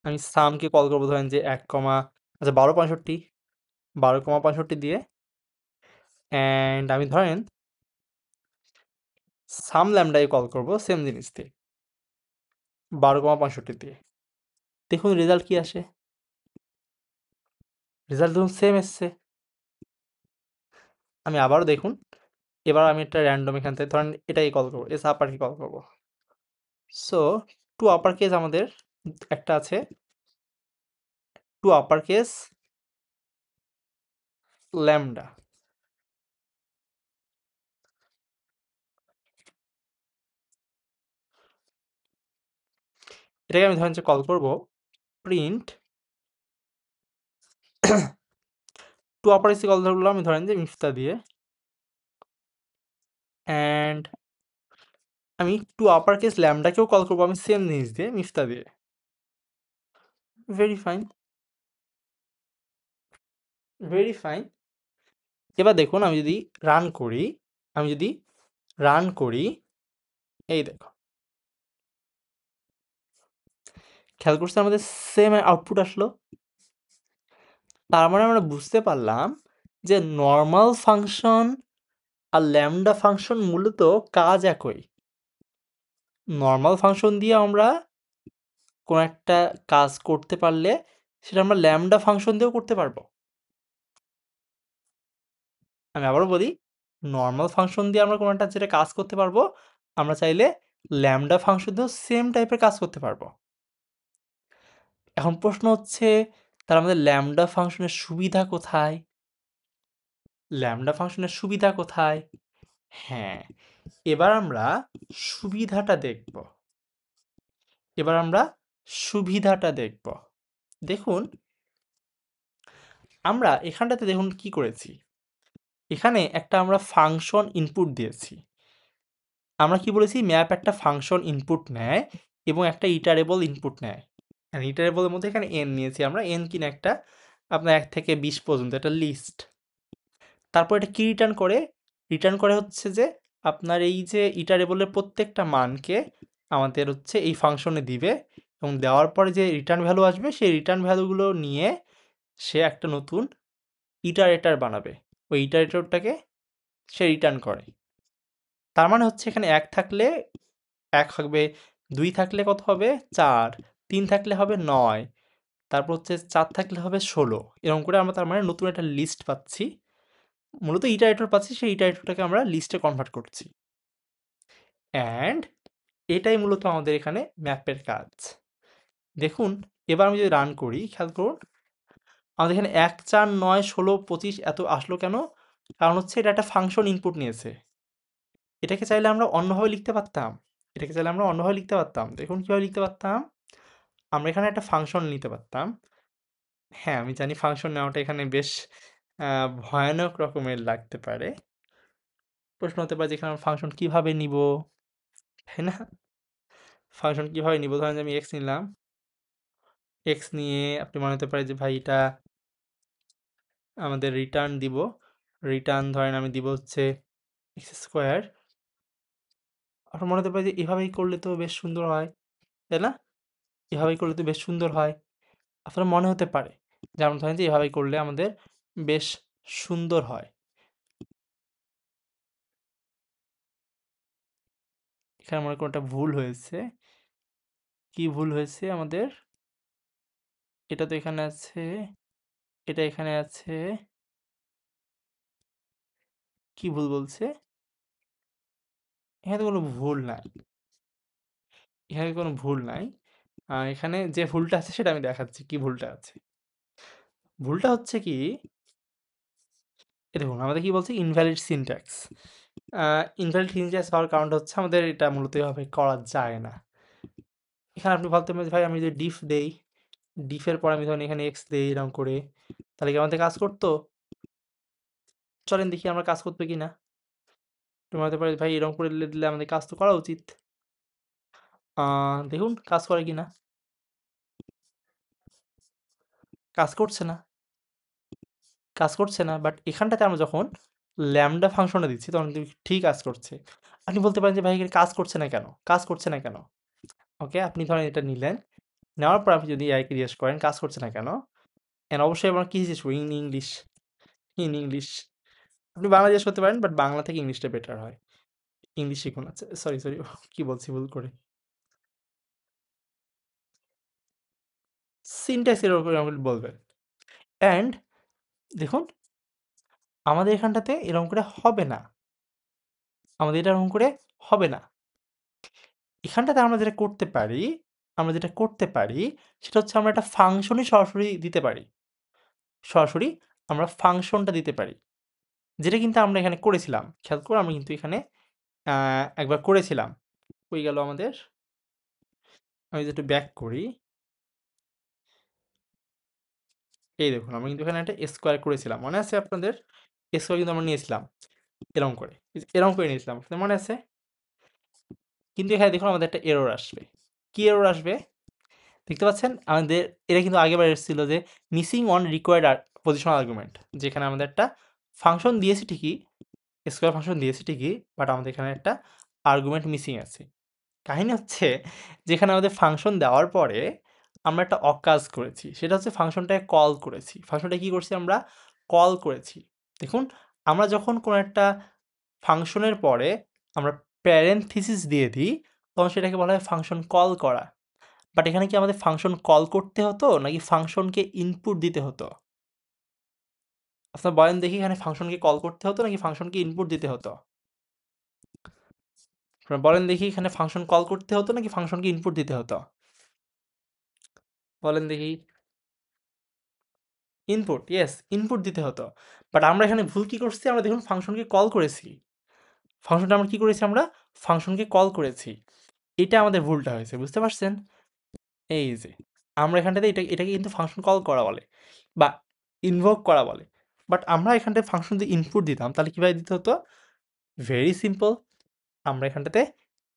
আমি সামকে কল করব ধরেন যে 1, আচ্ছা 12.65 12.65 দিয়ে অ্যান্ড আমি ধরেন সাম ল্যামডাকে কল করব সেম জিনিস দিয়ে 12.65 দিয়ে। দেখুন রেজাল্ট কি আসে। রেজাল্ট দেখুন সেম এসছে। আমি আবারও দেখুন। এবার আমি একটা র্যান্ডম এখান থেকে ধরেন এটাকে কল করব, এস আপারকে কল করব। সো টু আপার কেস আমাদের একটা আছে টু আপার কেস ল্যামডা। এটাকে আমি ধরেন যে কল করব প্রিন্ট টু আপার কেসে কল ধরলাম আমি ধরেন যে মিফতা দিয়ে, অ্যান্ড আমি টু আপার কেস ল্যামডাকেও কল করবো আমি সেম জিনিস দিয়ে, মিফতা দিয়ে। Very fine, very fine. এবার দেখুন আমি যদি রান করি, আমি যদি রান করি, এই দেখো খেয়াল করছে আমাদের সেম আউটপুট আসলো। তার মানে আমরা বুঝতে পারলাম যে নর্মাল ফাংশন আর ল্যামডা ফাংশন মূলত কাজ একই। নর্মাল ফাংশন দিয়ে আমরা কোনো একটা কাজ করতে পারলে সেটা আমরা ল্যামডা ফাংশন দিয়েও করতে পারবো। আমি আবারও বলি, নর্মাল ফাংশন দিয়ে আমরা কোনো একটা যেটা কাজ করতে পারবো, আমরা চাইলে ল্যামডা ফাংশন দিয়েও সেম টাইপের কাজ করতে পারবো। এখন প্রশ্ন হচ্ছে, তাহলে আমাদের ল্যামডা ফাংশনের সুবিধা কোথায়? ল্যামডা ফাংশনের সুবিধা কোথায়? হ্যাঁ, এবার আমরা সুবিধাটা দেখব। এবার আমরা সুবিধাটা দেখব। দেখুন আমরা এখানটাতে দেখুন কি করেছি, এখানে একটা আমরা ফাংশন ইনপুট দিয়েছি। আমরা কি বলেছি, ম্যাপ একটা ফাংশন ইনপুট নেয় এবং একটা ইটারেবল ইনপুট নেয়। ইটারেবলের মধ্যে এখানে এন নিয়েছি আমরা, এন কিনা একটা আপনার 1 থেকে 20 পর্যন্ত একটা লিস্ট। তারপর এটা কি রিটার্ন করে? রিটার্ন করে হচ্ছে যে আপনার এই যে ইটারেবলের প্রত্যেকটা মানকে আমাদের হচ্ছে এই ফাংশনে দিবে, এবং দেওয়ার পরে যে রিটার্ন ভ্যালু আসবে সেই রিটার্ন ভ্যালুগুলো নিয়ে সে একটা নতুন ইটারেটর বানাবে। ওই ইটারেটরটাকে সে রিটার্ন করে। তার মানে হচ্ছে এখানে 1 থাকলে 1 হবে, 2 থাকলে কত হবে 4, 3 থাকলে হবে 9, তারপর হচ্ছে 4 থাকলে হবে 16। এরকম করে আমরা তার মানে নতুন একটা লিস্ট পাচ্ছি, মূলত ইটারেটর পাচ্ছি, সেই ইটারেটরটাকে আমরা লিস্টে কনভার্ট করছি। অ্যান্ড এটাই মূলত আমাদের এখানে ম্যাপের কাজ। দেখুন এবার আমি যদি রান করি, খেয়াল করুন আমাদের এখানে 1, 4, 9, 16, 25 এত আসলো কেন? কারণ হচ্ছে এটা একটা ফাংশন ইনপুট নিয়েছে। এটাকে চাইলে আমরা অন্যভাবে লিখতে পারতাম, এটাকে চাইলে আমরা অন্যভাবে লিখতে পারতাম। দেখুন কীভাবে লিখতে পারতাম, আমরা এখানে একটা ফাংশন নিতে পারতাম। হ্যাঁ, আমি জানি ফাংশন নেওয়াটা এখানে বেশ ভয়ানক রকমের লাগতে পারে। প্রশ্ন হতে পারে যে এখানে আমরা ফাংশন কীভাবে নিব, তাই না? ফাংশন কীভাবে নিব? ধরেন যে আমি এক্স নিলাম, এক্স নিয়ে আপনি মনে হতে পারে যে ভাই এটা আমাদের রিটার্ন দিব। রিটার্ন ধরেন আমি দিব হচ্ছে এক্স স্কোয়ার। আপনার মনে হতে পারে যে এভাবেই করলে তো বেশ সুন্দর হয়, তাই না? এভাবেই করলে তো বেশ সুন্দর হয়। আপনার মনে হতে পারে, যেমন ধরেন যে এভাবেই করলে আমাদের বেশ সুন্দর হয়। এখানে মনে করেন একটা ভুল হয়েছে। কি ভুল হয়েছে আমাদের? এটা তো এখানে আছে, এটা এখানে আছে। কি ভুল বলছে? এখানে তো কোনো ভুল নাই। এখানে কোনো ভুল নাই। এখানে যে ভুলটা আছে সেটা আমি দেখাচ্ছি কি ভুলটা আছে। ভুলটা হচ্ছে কি, দেখুন আমাদের কি বলছে ইনভ্যালিড সিনট্যাক্স। ইনভ্যালিড সিনট্যাক্স হওয়ার কারণটা হচ্ছে আমাদের এটা মূলত এভাবে করা যায় না। এখানে আপনি ভাবতে পারেন ভাই আমি যদি ডিফ দেই, ডিফের পর আমি ধরেন এখানে এক্স দেই এরকম করে, তাহলে কি আমাদের কাজ করতো? চলেন দেখি আমরা কাজ করতো কি না। তুমি হতে পারে ভাই এরকম করে দিলে আমাদের কাজ তো করা উচিত। দেখুন কাজ করে কি না। কাজ করছে না, কাজ করছে না। বাট এখানটাতে আমরা যখন ল্যামডা ফাংশনটা দিচ্ছি তখন কিন্তু ঠিক কাজ করছে। আপনি বলতে পারেন যে ভাই এখানে কাজ করছে না কেন? কাজ করছে না কেন? ওকে, আপনি ধরেন এটা নিলেন। নেওয়ার পর আপনি যদি এআইকে জিজ্ঞেস করেন কাজ করছে না কেন? এন্ড অবশ্যই আমরা কি জিজ্ঞেস করব? In English. In English. আপনি বাংলা জিজ্ঞেস করতে পারেন, বাট বাংলা থেকে ইংলিশটা বেটার হয়। ইংলিশ শিখুন। আচ্ছা সরি, সরি কি বলছি ভুল করে। সিনট্যাক্স এরকম এরকম বলবেন। অ্যান্ড দেখুন আমাদের এখানটাতে এরকম করে হবে না। আমাদের এটা এরকম করে হবে না। এখানটাতে আমরা যেটা করতে পারি, আমরা যেটা করতে পারি সেটা হচ্ছে আমরা একটা ফাংশনই সরাসরি দিতে পারি। সরাসরি আমরা ফাংশনটা দিতে পারি। যেটা কিন্তু আমরা এখানে করেছিলাম। খেয়াল করুন আমরা কিন্তু এখানে একবার করেছিলাম। কই গেল আমাদের? আমি যদি একটু ব্যাক করি, এই দেখুন আমরা কিন্তু এখানে একটা স্কোয়ার করেছিলাম। মনে আছে আপনাদের? স্কোয়ার কিন্তু আমরা নিয়েছিলাম এরকম করে। এরকম করে নিয়েছিলাম। আপনাদের মনে আছে? কিন্তু এখানে দেখুন আমাদের একটা এরর আসবে। কি এরর আসবে? দেখতে পাচ্ছেন? আমাদের এটা কিন্তু আগেরবার এসেছিল যে missing one required positional argument. যেখানে আমাদের একটা ফাংশন দিয়েছি ঠিকই, স্কোয়ার ফাংশন দিয়েছি ঠিকই, বাট আমাদের এখানে একটা আর্গুমেন্ট মিসিং আছে। কাহিনী হচ্ছে যেখানে আমাদের ফাংশন দেওয়ার পরে আমরা একটা অকাজ করেছি। সেটা হচ্ছে ফাংশনটাকে কল করেছি। ফাংশনটা কি করছি আমরা? কল করেছি। দেখুন আমরা যখন কোনো একটা ফাংশনের পরে আমরা প্যারেনথিসিস দিয়ে দিই, তখন সেটাকে বলা হয় ফাংশন কল করা। বাট এখানে কি আমাদের ফাংশন কল করতে হতো নাকি ফাংশনকে ইনপুট দিতে হতো? আপনারা বলেন দেখি এখানে ফাংশনকে কল করতে হতো নাকি ফাংশনকে ইনপুট দিতে হতো? আপনারা বলেন দেখি এখানে ফাংশন কল করতে হতো নাকি ফাংশনকে ইনপুট দিতে হতো? বলেন দেখি। ইনপুট, ইয়েস, ইনপুট দিতে হতো। বাট আমরা এখানে ভুল কি করছি? আমরা দেখুন ফাংশনকে কল করেছি। ফাংশনটা আমরা কি করেছি আমরা? ফাংশনকে কল করেছি। এটা আমাদের ভুলটা হয়েছে। বুঝতে পারছেন? এই যে আমরা এখানটাতে এটাকে কিন্তু ফাংশন কল করা বলে বা ইনভোক করা বলে। বাট আমরা এখানটায় ফাংশন যদি ইনপুট দিতাম তাহলে কিভাবে দিতে হতো? Very simple. আমরা এখানটাতে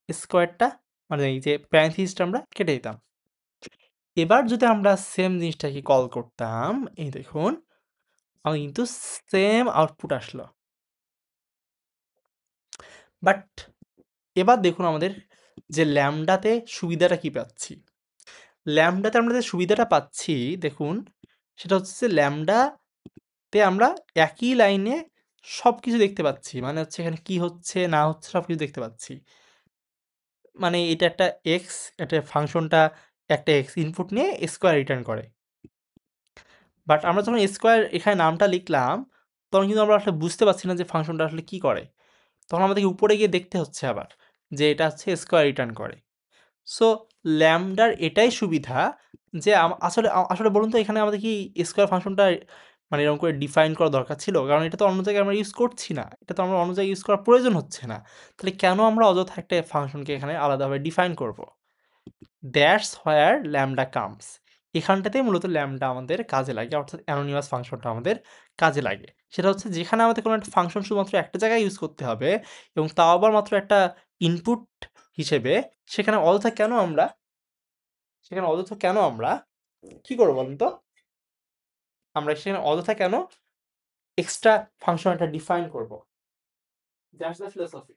স্কোয়ারটা মানে এই যে প্যারেনথিসিসটা আমরা কেটে দিতাম। এবার যদি আমরা সেম জিনিসটাকে কল করতাম, এই দেখুন আমার কিন্তু সেম আউটপুট আসলো। বাট এবার দেখুন আমাদের যে ল্যামডাতে সুবিধাটা কি পাচ্ছি? ল্যামডাতে আমরা যে সুবিধাটা পাচ্ছি দেখুন, সেটা হচ্ছে যে ল্যামডাতে আমরা একই লাইনে সবকিছু দেখতে পাচ্ছি। মানে হচ্ছে এখানে কি হচ্ছে না হচ্ছে সবকিছু দেখতে পাচ্ছি। মানে এটা একটা এক্স, এটা ফাংশনটা একটা এক্স ইনপুট নিয়ে স্কোয়ার রিটার্ন করে। বাট আমরা যখন স্কোয়ার এখানে নামটা লিখলাম, তখন কিন্তু আমরা আসলে বুঝতে পারছি না যে ফাংশনটা আসলে কি করে। তখন আমাদেরকে উপরে গিয়ে দেখতে হচ্ছে আবার যে এটা হচ্ছে স্কোয়ার রিটার্ন করে। সো ল্যামডার এটাই সুবিধা যে আসলে বলুন তো এখানে আমাদের কি স্কোয়ার ফাংশনটা মানে এরকম করে ডিফাইন করা দরকার ছিল? কারণ এটা তো অন্য জায়গায় আমরা ইউজ করছি না। এটা তো আমরা অন্য জায়গায় ইউজ করার প্রয়োজন হচ্ছে না। তাহলে কেন আমরা অযথা একটা ফাংশনকে এখানে আলাদাভাবে ডিফাইন করব? That's where lambda comes. এখানটাতেই মূলত ল্যামডা আমাদের কাজে লাগে, অর্থাৎ অ্যানোনিমাস ফাংশনটা আমাদের কাজে লাগে। সেটা হচ্ছে যেখানে আমাদের কোনো একটা ফাংশন শুধুমাত্র একটা জায়গায় ইউজ করতে হবে এবং তাও আবার মাত্র একটা ইনপুট হিসেবে, সেখানে অযথা কেন আমরা সেখানে অযথা কেন আমরা কি করবো বলুন তো? আমরা সেখানে অযথা কেন এক্সট্রা ফাংশন একটা ডিফাইন করব? That's the philosophy.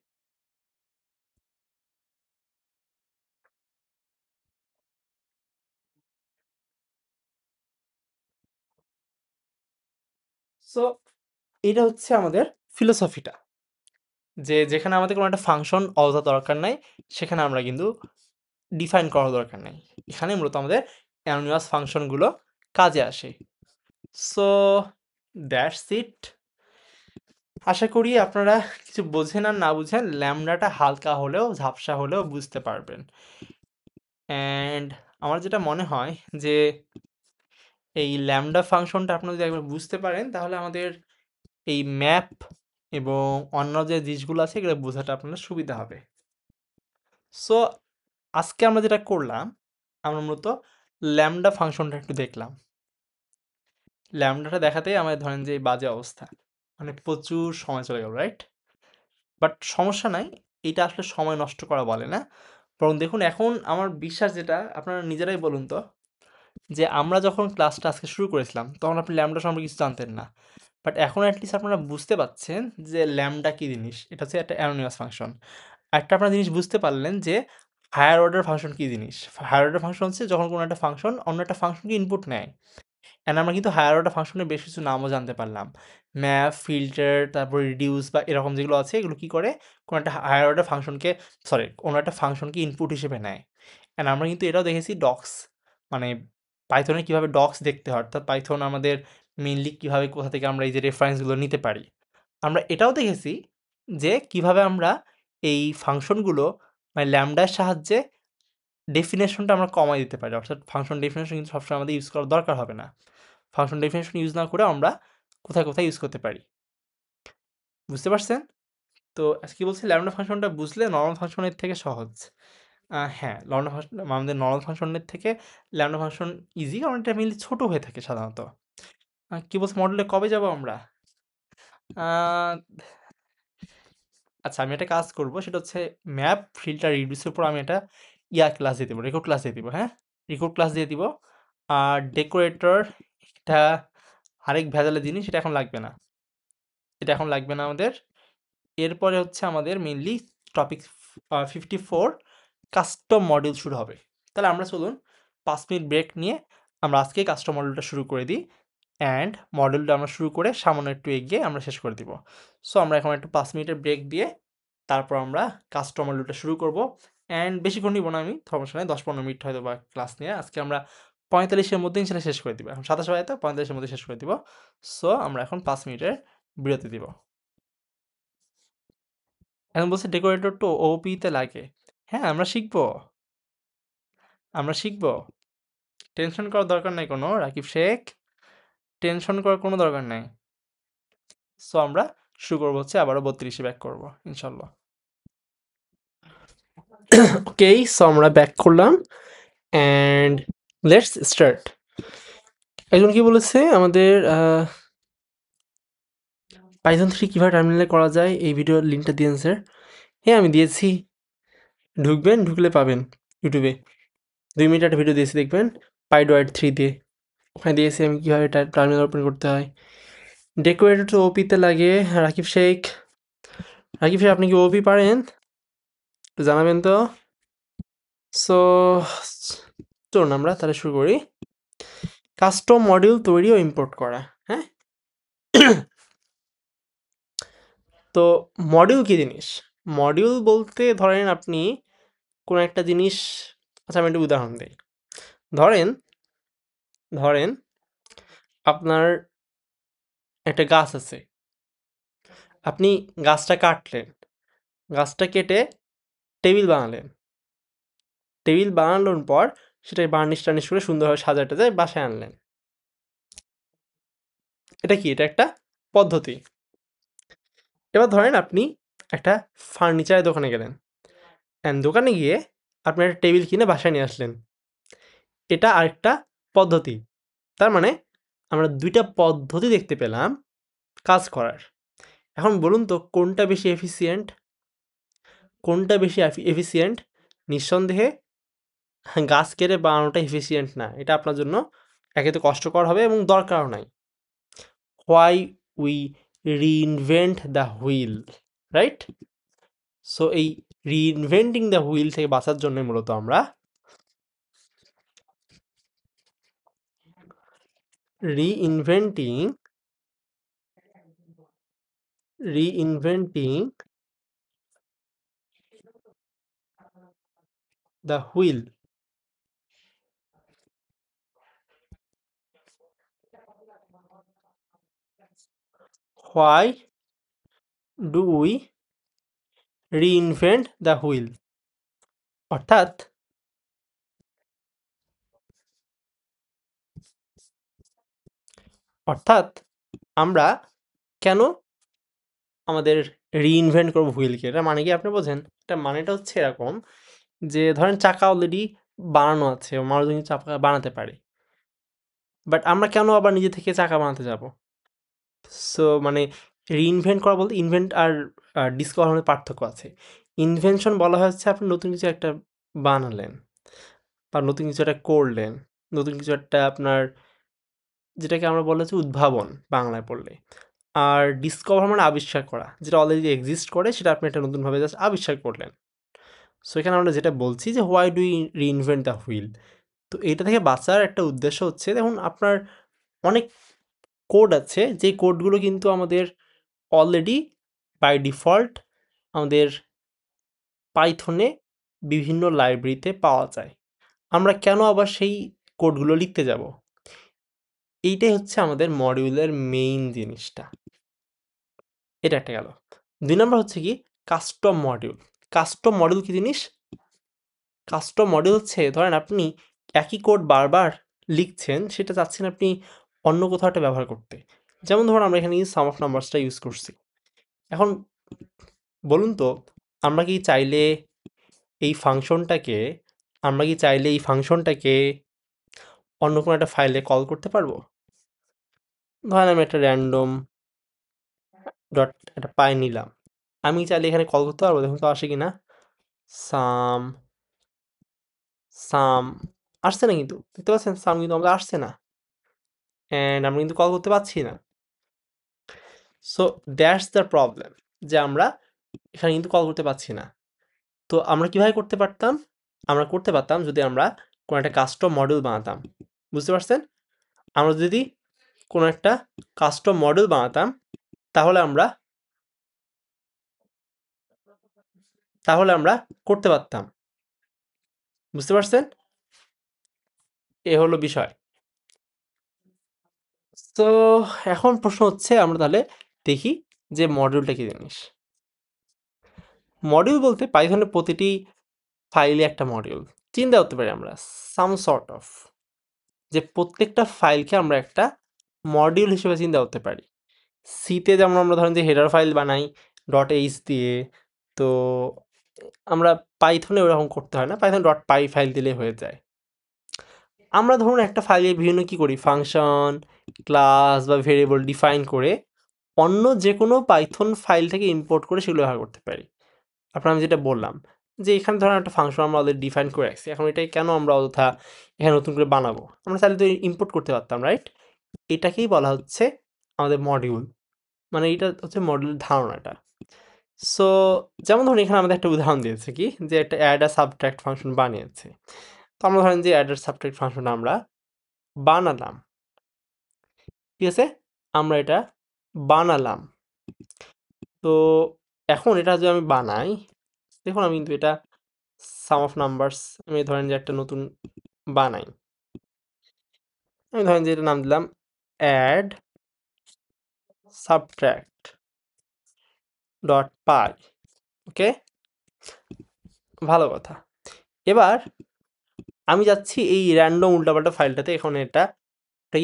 সো এটা হচ্ছে আমাদের ফিলোসফিটা। যে যেখানে আমাদের কোনো একটা ফাংশন অযথা দরকার নাই, সেখানে আমরা কিন্তু ডিফাইন করার দরকার নেই। এখানে মূলত আমাদের অ্যানোনিমাস ফাংশনগুলো কাজে আসে। So that's it. আশা করি আপনারা কিছু বোঝেন আর না বুঝেন ল্যামডাটা হালকা হলেও ঝাপসা হলেও বুঝতে পারবেন। অ্যান্ড আমার যেটা মনে হয় যে এই ল্যামডা ফাংশনটা আপনারা যদি একবার বুঝতে পারেন তাহলে আমাদের এই ম্যাপ এবং অন্য যে জিনিসগুলো আছে এগুলো বোঝাটা আপনার সুবিধা হবে। সো আজকে আমরা যেটা করলাম, আমরা মূলত ল্যামডা ফাংশনটা একটু দেখলাম। ল্যামডাটা দেখাতেই আমাদের ধরেন যে এই বাজে অবস্থা। মানে প্রচুর সময় চলে গেল, রাইট? বাট সমস্যা নাই, এটা আসলে সময় নষ্ট করা বলে না। বরং দেখুন এখন আমার বিশ্বাস যেটা আপনারা নিজেরাই বলুন তো, যে আমরা যখন ক্লাসটা আজকে শুরু করেছিলাম তখন আপনি ল্যামডা সম্পর্কে কিছু জানতেন না। বাট এখন অ্যাটলিস্ট আপনারা বুঝতে পারছেন যে ল্যামডা কী জিনিস। এটা হচ্ছে একটা অ্যানোনিমাস ফাংশন। একটা আপনারা জিনিস বুঝতে পারলেন যে হায়ার অর্ডার ফাংশন কী জিনিস। হায়ার অর্ডার ফাংশন হচ্ছে যখন কোনো একটা ফাংশন অন্য একটা ফাংশনকে ইনপুট নেয়। অ্যান্ড আমরা কিন্তু হায়ার অর্ডার ফাংশনের বেশ কিছু নামও জানতে পারলাম। ম্যাপ, ফিল্টার, তারপর রিডিউস বা এরকম যেগুলো আছে এগুলো কী করে কোনো একটা হায়ার অর্ডার ফাংশনকে কোনো একটা ফাংশনকে ইনপুট হিসেবে নেয়। অ্যান্ড আমরা কিন্তু এটাও দেখেছি ডক্স মানে পাইথনে কীভাবে ডক্স দেখতে হয়, অর্থাৎ পাইথন আমাদের মেইনলি কীভাবে কোথা থেকে আমরা এই যে রেফারেন্সগুলো নিতে পারি। আমরা এটাও দেখেছি যে কিভাবে আমরা এই ফাংশনগুলো মানে ল্যামডার সাহায্যে ডেফিনেশনটা আমরা কমায় দিতে পারি। অর্থাৎ ফাংশন ডেফিনেশন কিন্তু সবসময় আমাদের ইউজ করার দরকার হবে না। ফাংশন ডেফিনেশন ইউজ না করে আমরা কোথায় ইউজ করতে পারি। বুঝতে পারছেন? তো আজকে বলছি ল্যামডা ফাংশনটা বুঝলে নরমাল ফাংশনের থেকে সহজ। হ্যাঁ, লর্না ফাংশন আমাদের নরমাল ফাংশনের থেকে ল্যামডা ফাংশন ইজি কারণ এটা মেইনলি ছোট হয়ে থাকে সাধারণত। কি বলছি মডেলে কবে যাব আমরা? আ আচ্ছা আমি একটা কাজ করব সেটা হচ্ছে ম্যাপ ফিল্টার রিডিউসের উপর আমি একটা ক্লাস দিয়ে দিব, রেকর্ড ক্লাস দিয়ে দিব, হ্যাঁ? রেকর্ড ক্লাস দিয়ে দিব। আর ডেকোরেটর এটা আরেক ভেজালের জিনিস, এটা এখন লাগবে না। এটা এখন লাগবে না আমাদের। এরপরে হচ্ছে আমাদের মেইনলি টপিক 54 কাস্টম মডিউল শুরু হবে। তাহলে আমরা চলুন ৫ মিনিট ব্রেক নিয়ে আমরা আজকেই কাস্টম মডিউলটা শুরু করে দিই। অ্যান্ড মডিউলটা আমরা শুরু করে সামান্য একটু এগিয়ে আমরা শেষ করে দিব। সো আমরা এখন একটু ৫ মিনিটের ব্রেক দিয়ে তারপর আমরা কাস্টম মডিউলটা শুরু করব। অ্যান্ড বেশিক্ষণ নিব না আমি, সমস্যা নাই, ১০-১৫ মিনিট হয়তো বা ক্লাস নিয়ে আজকে আমরা ৪৫ এর মধ্যে ইনশাল্লাহ শেষ করে দিব। এখন ২৭ বাজে তো ৪৫ এর মধ্যে শেষ করে দিব। সো আমরা এখন ৫ মিনিটের বিরতি দিব। এখন বলছে ডেকোরেটর তো ওপি তে লাগে। হ্যাঁ, আমরা শিখবো। আমরা শিখবো। টেনশন করার দরকার নাই কোনো রাকিব শেখ। টেনশন করার কোনো দরকার নাই। সো আমরা শুরু করবো হচ্ছে আবারও ৩২ এ ব্যাক করব ইনশাল্লাহ। ওকে, সো আমরা ব্যাক করলাম অ্যান্ড লেটস স্টার্ট। একজন কি বলেছে আমাদের পাইথন 3 কিভাবে টার্মিনালে করা যায় এই ভিডিওর লিঙ্কটা দিয়েন স্যার। হ্যাঁ আমি দিয়েছি, ঢুকবেন, ঢুকলে পাবেন ইউটিউবে 2 মিনিট একটা ভিডিও দিয়েছি দেখবেন পাইডয়েড 3 দিয়ে। ওখানে দিয়েছি আমি কীভাবে টার্মিনাল ওপেন করতে হয়। ডেকোরেটর তো ওপিতে লাগে। রাকিব শেখ, রাকিব শেখ আপনি কি ওপি পারেন? একটু জানাবেন তো। সো চলুন আমরা তাহলে শুরু করি। কাস্টম মডিউল তৈরি ও ইম্পোর্ট করা, হ্যাঁ? তো মডিউল কী জিনিস? মডিউল বলতে ধরেন আপনি কোনো একটা জিনিস, আচ্ছা আমি একটা উদাহরণ দিই। ধরেন ধরেন আপনার একটা গাছ আছে, আপনি গাছটা কাটলেন, গাছটা কেটে টেবিল বানালেন, টেবিল বানানোর পর সেটাকে বার্নিশ টার্নিশ করে সুন্দরভাবে সাজায় টাজায় বাসায় আনলেন। এটা কি? এটা একটা পদ্ধতি। এবার ধরেন আপনি একটা ফার্নিচারের দোকানে গেলেন, অ্যান্ড দোকানে গিয়ে আপনি একটা টেবিল কিনে বাসায় নিয়ে আসলেন। এটা আরেকটা পদ্ধতি। তার মানে আমরা ২ টা পদ্ধতি দেখতে পেলাম কাজ করার। এখন বলুন তো কোনটা বেশি এফিসিয়েন্ট? কোনটা বেশি এফিসিয়েন্ট? নিঃসন্দেহে গাছ কেটে বানানোটা এফিসিয়েন্ট না। এটা আপনার জন্য একে তো কষ্টকর হবে এবং দরকারও নাই। Why we reinvent the wheel, right? So এই রিইনভেন্টিং দ্য হুইল থেকে বাঁচার জন্য মূলত আমরা reinventing the wheel. Why do we reinvent the wheel? অর্থাৎ অর্থাৎ আমরা কেন আমাদের রিইনভেন্ট করবো হুইলকে? এটার মানে কি আপনি বোঝেন? এটার মানেটা হচ্ছে এরকম যে ধরেন চাকা অলরেডি বানানো আছে, মানুষ কিন্তু চাকা বানাতে পারে। বাট আমরা কেন আবার নিজে থেকে চাকা বানাতে যাব? সো মানে রিইনভেন্ট করা বলতে ইনভেন্ট আর ডিসকভার মধ্যে পার্থক্য আছে। ইনভেনশন বলা হচ্ছে আপনি নতুন কিছু একটা বানালেন বা নতুন কিছু একটা করলেন। নতুন কিছু একটা আপনার, যেটাকে আমরা বলা হচ্ছে উদ্ভাবন বাংলায় পড়লে। আর ডিসকভার মানে আবিষ্কার করা। যেটা অলরেডি এক্সিস্ট করে সেটা আপনি একটা নতুনভাবে জাস্ট আবিষ্কার করলেন। সো এখানে আমরা যেটা বলছি যে why do we reinvent the wheel? তো এটা থেকে বাঁচার একটা উদ্দেশ্য হচ্ছে দেখুন আপনার অনেক কোড আছে, যে কোডগুলো কিন্তু আমাদের অলরেডি বাই ডিফল্ট আমাদের পাইথনে বিভিন্ন লাইব্রেরিতে পাওয়া যায়। আমরা কেন আবার সেই কোডগুলো লিখতে যাব? এইটাই হচ্ছে আমাদের মডিউলের মেইন জিনিসটা। এটা একটা গেল। ২ নাম্বার হচ্ছে কি কাস্টম মডিউল। কাস্টম মডিউল কি জিনিস? কাস্টম মডিউল হচ্ছে ধরেন আপনি একই কোড বারবার লিখছেন, সেটা চাচ্ছেন আপনি অন্য কোথাও একটা ব্যবহার করতে। যেমন ধরুন আমরা এখানে সাম অফ নাম্বারসটা ইউজ করছি। এখন বলুন তো আমরা কি চাইলে এই ফাংশনটাকে অন্য কোনো একটা ফাইলে কল করতে পারবো? ধরেন আমি একটা র্যান্ডম ডট একটা পাই নিলাম। আমি চাইলে এখানে কল করতে পারবো, দেখুন তো আসে কিনা। সাম সাম আসছে না, কিন্তু দেখতে পাচ্ছেন সাম কিন্তু আমাদের আসছে না, অ্যান্ড আমরা কিন্তু কল করতে পারছি না। সো দ্যাটস দ্য প্রবলেম, যে আমরা এখানে কিন্তু কল করতে পারছি না। তো আমরা কিভাবে করতে পারতাম? আমরা করতে পারতাম যদি আমরা কোনো একটা কাস্টম মডিউল বানাতাম। বুঝতে পারছেন? আমরা যদি কোনো একটা কাস্টম মডিউল বানাতাম, তাহলে আমরা করতে পারতাম। বুঝতে পারছেন? এ হলো বিষয়। তো এখন প্রশ্ন হচ্ছে, আমরা তাহলে দেখি যে মডিউলটা কি জিনিস। মডিউল বলতে পাইথনের প্রতিটি ফাইলে একটা মডিউল চিন্তা করতে পারি আমরা, সাম সর্ট অফ, যে প্রত্যেকটা ফাইলকে আমরা একটা মডিউল হিসেবে চিন্তা করতে পারি। সিতে যেমন আমরা ধরেন যে হেডার ফাইল বানাই ডট এইচ দিয়ে, তো আমরা পাইথনে ওরকম করতে হয় না, পাইথন ডট পাই ফাইল দিলে হয়ে যায়। আমরা ধরুন একটা ফাইলে বিভিন্ন কি করি, ফাংশন, ক্লাস বা ভেরিয়েবল ডিফাইন করে অন্য যে কোনো পাইথন ফাইল থেকে ইম্পোর্ট করে সেগুলো ব্যবহার করতে পারি। আপনার আমি যেটা বললাম, যে এখানে ধরেন একটা ফাংশন আমরা অলরেডি ডিফাইন করে রাখছি, এখন এটাই কেন আমরা অযথা এখানে নতুন করে বানাবো, আমরা চাইলে তো ইম্পোর্ট করতে পারতাম, রাইট? এটাকেই বলা হচ্ছে আমাদের মডিউল, মানে এটা হচ্ছে মডিউলের ধারণাটা। সো যেমন ধরুন এখানে আমাদের একটা উদাহরণ দিয়েছে কি, যে একটা অ্যাড আর সাবট্রাক্ট ফাংশন বানিয়েছে। তো আমরা ধরেন যে অ্যাড আর সাবট্রাক্ট ফাংশন আমরা বানালাম, ঠিক আছে? আমরা এটা বানালাম। তো এখন এটা যদি আমি বানাই, দেখুন আমি কিন্তু এটা সাম অফ নাম্বারস, আমি ধরেন যে একটা নতুন বানাই, আমি ধরেন যে এটা নাম দিলাম অ্যাড সাবট্রাক্ট ডট পাই। ওকে, ভালো কথা। এবার আমি যাচ্ছি এই র্যান্ডম উল্টাপাল্টা ফাইলটাতে, এখন এটা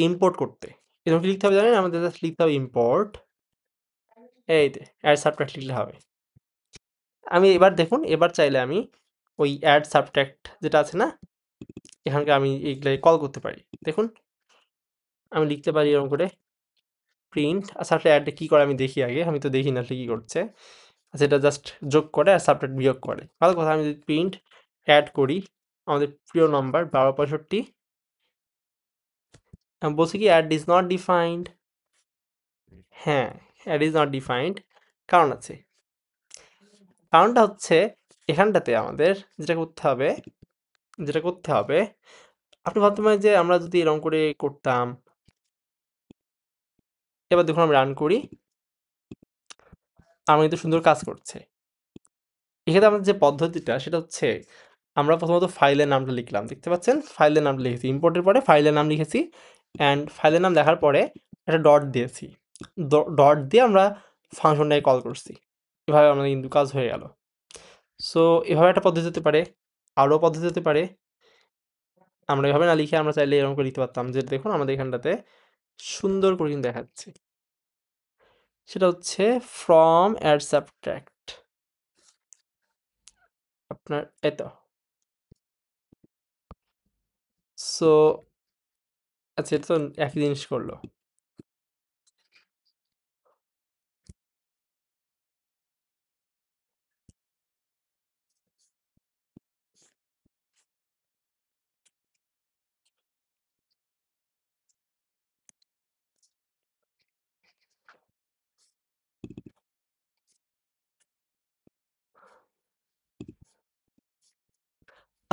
ইম্পোর্ট করতে। এরকম কি লিখতে হবে জানেন? আমাদের জাস্ট লিখতে হবে ইম্পোর্ট, এই যে অ্যাড সাবট্রাক্ট লিখলে হবে। আমি এবার দেখুন, এবার চাইলে আমি ওই অ্যাড সাবট্রাক্ট যেটা আছে না, এখানকে আমি এইগুলাই কল করতে পারি। দেখুন আমি লিখতে পারি এরকম করে প্রিন্ট, আচ্ছা আসলে অ্যাডটা কী করে আমি দেখি আগে, আমি তো দেখি না আসলে কী করছে। আচ্ছা এটা জাস্ট যোগ করে আর সাবট্রাক্ট বিয়োগ করে, ভালো কথা। আমি যদি প্রিন্ট অ্যাড করি আমাদের প্রিয় নাম্বার 1265, আমি বলছি কি অ্যাড ইজ নট ডিফাইন্ড। হ্যাঁ, অ্যাড ইজ নট ডিফাইন্ড, কারণ আছে। কারণটা হচ্ছে এখানটাতে আমাদের যেটা করতে হবে, আপনি ভাবতে পারেন যে আমরা যদি এরকম করে করতাম। এবার দেখুন আমি রান করি, আমার কিন্তু সুন্দর কাজ করছে। এক্ষেত্রে আমাদের যে পদ্ধতিটা সেটা হচ্ছে, আমরা প্রথমত ফাইলের নামটা লিখলাম, দেখতে পাচ্ছেন ফাইলের নামটা লিখেছি, ইম্পোর্টের পরে ফাইলের নাম লিখেছি, অ্যান্ড ফাইলের নাম লেখার পরে একটা ডট দিয়েছি, ডট দিয়ে আমরা ফাংশনটাকে কল করছি। এভাবে আমাদের কিন্তু কাজ হয়ে গেল। সো এভাবে একটা পদ্ধতি হতে পারে, আরও পদ্ধতি হতে পারে। আমরা এভাবে না লিখে আমরা চাইলে এরকম করে লিখতে পারতাম, যে দেখুন আমাদের এখানটাতে সুন্দর করে কিন্তু দেখাচ্ছে, সেটা হচ্ছে ফ্রম অ্যাড সাবট্রাক্ট আপনার এত। সো আচ্ছা, এটা তো একই জিনিস করলো।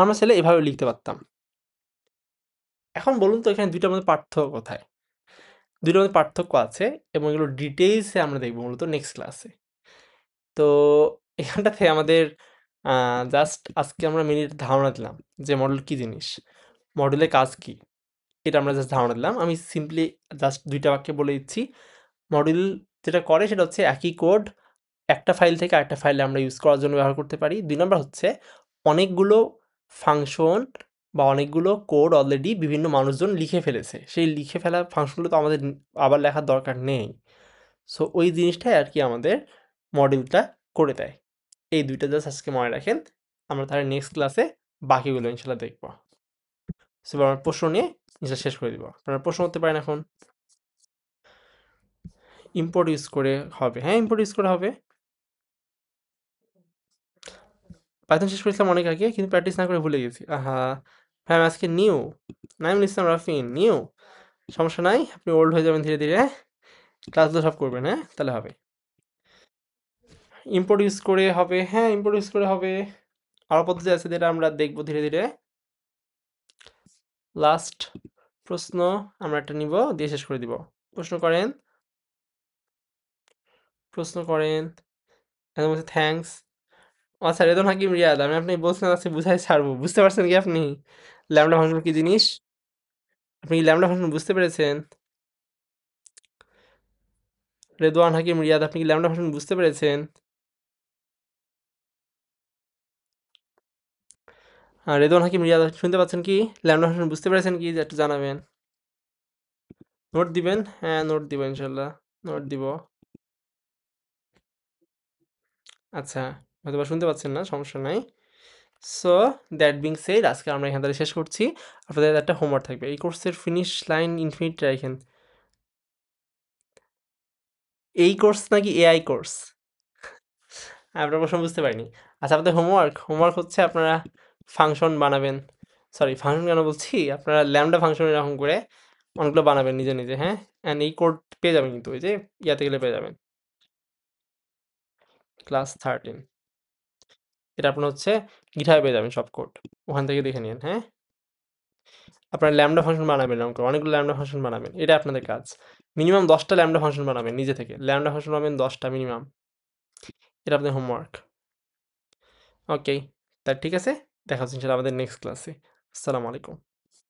আমরা চাইলে এভাবে লিখতে পারতাম। এখন বলুন তো এখানে দুইটার মধ্যে পার্থক্য কোথায়? দুইটার মধ্যে পার্থক্য আছে, এবং এগুলো ডিটেইলসে আমরা দেখব মূলত নেক্সট ক্লাসে। তো এখানটাতে আমাদের জাস্ট আজকে আমরা মিনিট ধারণা দিলাম যে মডেল কী জিনিস, মডেলের কাজ কী, এটা আমরা জাস্ট ধারণা দিলাম। আমি সিম্পলি জাস্ট দুইটা বাক্যে বলে দিচ্ছি। মডিউল যেটা করে সেটা হচ্ছে একই কোড একটা ফাইল থেকে আরেকটা ফাইলে আমরা ইউজ করার জন্য ব্যবহার করতে পারি। ২ নম্বর হচ্ছে অনেকগুলো ফাংশন বা অনেকগুলো কোড অলরেডি বিভিন্ন মানুষজন লিখে ফেলেছে। সেই লিখে ফেলা ফাংশনগুলো তো আমাদের আবার লেখার দরকার নেই। সো ওই জিনিসটাই আরকি আমাদের মডিউলটা করে দেয়। এই ২ টা জাস্ট আজকে মনে রাখেন। আমরা তাহলে নেক্সট ক্লাসে বাকিগুলো ইনশাআল্লাহ দেখব। সো এবার আমরা প্রশ্ন নিয়ে জিনিসটা শেষ করে দিব। আপনারা প্রশ্ন করতে পারেন এখন। ইম্পোর্ট ইউজ করে হবে, হ্যাঁ ইম্পোর্ট ইউজ করে হবে। পাইথন শেষ করেছিলাম অনেক আগে, কিন্তু প্র্যাকটিস না করে ভুলে গেছি। আহা, ভাই আমি আজকে নিউ, নাইমুল ইসলাম রাফিন নিউ। সমস্যা নাই, আপনি ওল্ড হয়ে যাবেন ধীরে ধীরে, হ্যাঁ? ক্লাসগুলো সব করবেন, হ্যাঁ, তাহলে হবে। ইম্পোর্ট ইউজ করে হবে, হ্যাঁ ইম্পোর্ট ইউজ করে হবে। আরও পদ্ধতি আছে যেটা আমরা দেখবো ধীরে ধীরে। লাস্ট প্রশ্ন আমরা একটা নিব, দিয়ে শেষ করে দিব। প্রশ্ন করেন, প্রশ্ন করেন। এর মধ্যে থ্যাঙ্কস। আচ্ছা, রেদন হাকিম রিয়াদ, আমি আপনি বলছেন আজকে বুঝাই ছাড়বো, বুঝতে পারছেন কি আপনি ল্যামডা ফাংশন কি জিনিস? আপনি কি ল্যামডা ফাংশন বুঝতে পেরেছেন? রেদওয়ান হাকিম রিয়াদ, আপনি কি ল্যামডা ফাংশন বুঝতে পেরেছেন? রেদওয়ান হাকিম রিয়াদ, শুনতে পাচ্ছেন কি? ল্যামডা ফাংশন বুঝতে পেরেছেন কি, যে একটু জানাবেন। নোট দিবেন, হ্যাঁ নোট দিব ইনশাল্লাহ, নোট দিব। আচ্ছা, হয়তো বা শুনতে পাচ্ছেন না, সমস্যা নাই। সো দ্যাট বিং সেড, আজকে আমরা এখান থেকে শেষ করছি। আপনাদের একটা হোমওয়ার্ক থাকবে, এই কোর্সের ফিনিশ লাইন ইনফিনিট রাখেন। এই কোর্স নাকি এআই কোর্স? আপনার প্রশ্ন বুঝতে পারিনি। আচ্ছা, আপনাদের হোমওয়ার্ক, হোমওয়ার্ক হচ্ছে আপনারা ফাংশন বানাবেন। সরি, ফাংশন কেন বলছি, আপনারা ল্যামডা ফাংশন এরকম করে অনেকগুলো বানাবেন নিজে নিজে, হ্যাঁ? অ্যান্ড এই কোড পেয়ে যাবেন, কিন্তু ওই যে ইয়াতে গেলে পেয়ে যাবেন, ক্লাস 13। এটা আপনার হচ্ছে গিটহাবে পেয়ে যাবেন সব কোড, ওখান থেকে দেখে নিন, হ্যাঁ? আপনারা ল্যামডা ফাংশন বানাবেন, এরকম করে অনেকগুলো ল্যামডা ফাংশন বানাবেন, এটা আপনাদের কাজ। মিনিমাম 10টা ল্যামডা ফাংশন বানাবেন নিজে থেকে, ল্যামডা ফাংশন বানাবেন 10টা মিনিমাম। এটা আপনাদের হোমওয়ার্ক। ওকে, তা ঠিক আছে, দেখা হচ্ছে ইনশাল্লাহ আমাদের নেক্সট ক্লাসে। আসসালামু আলাইকুম।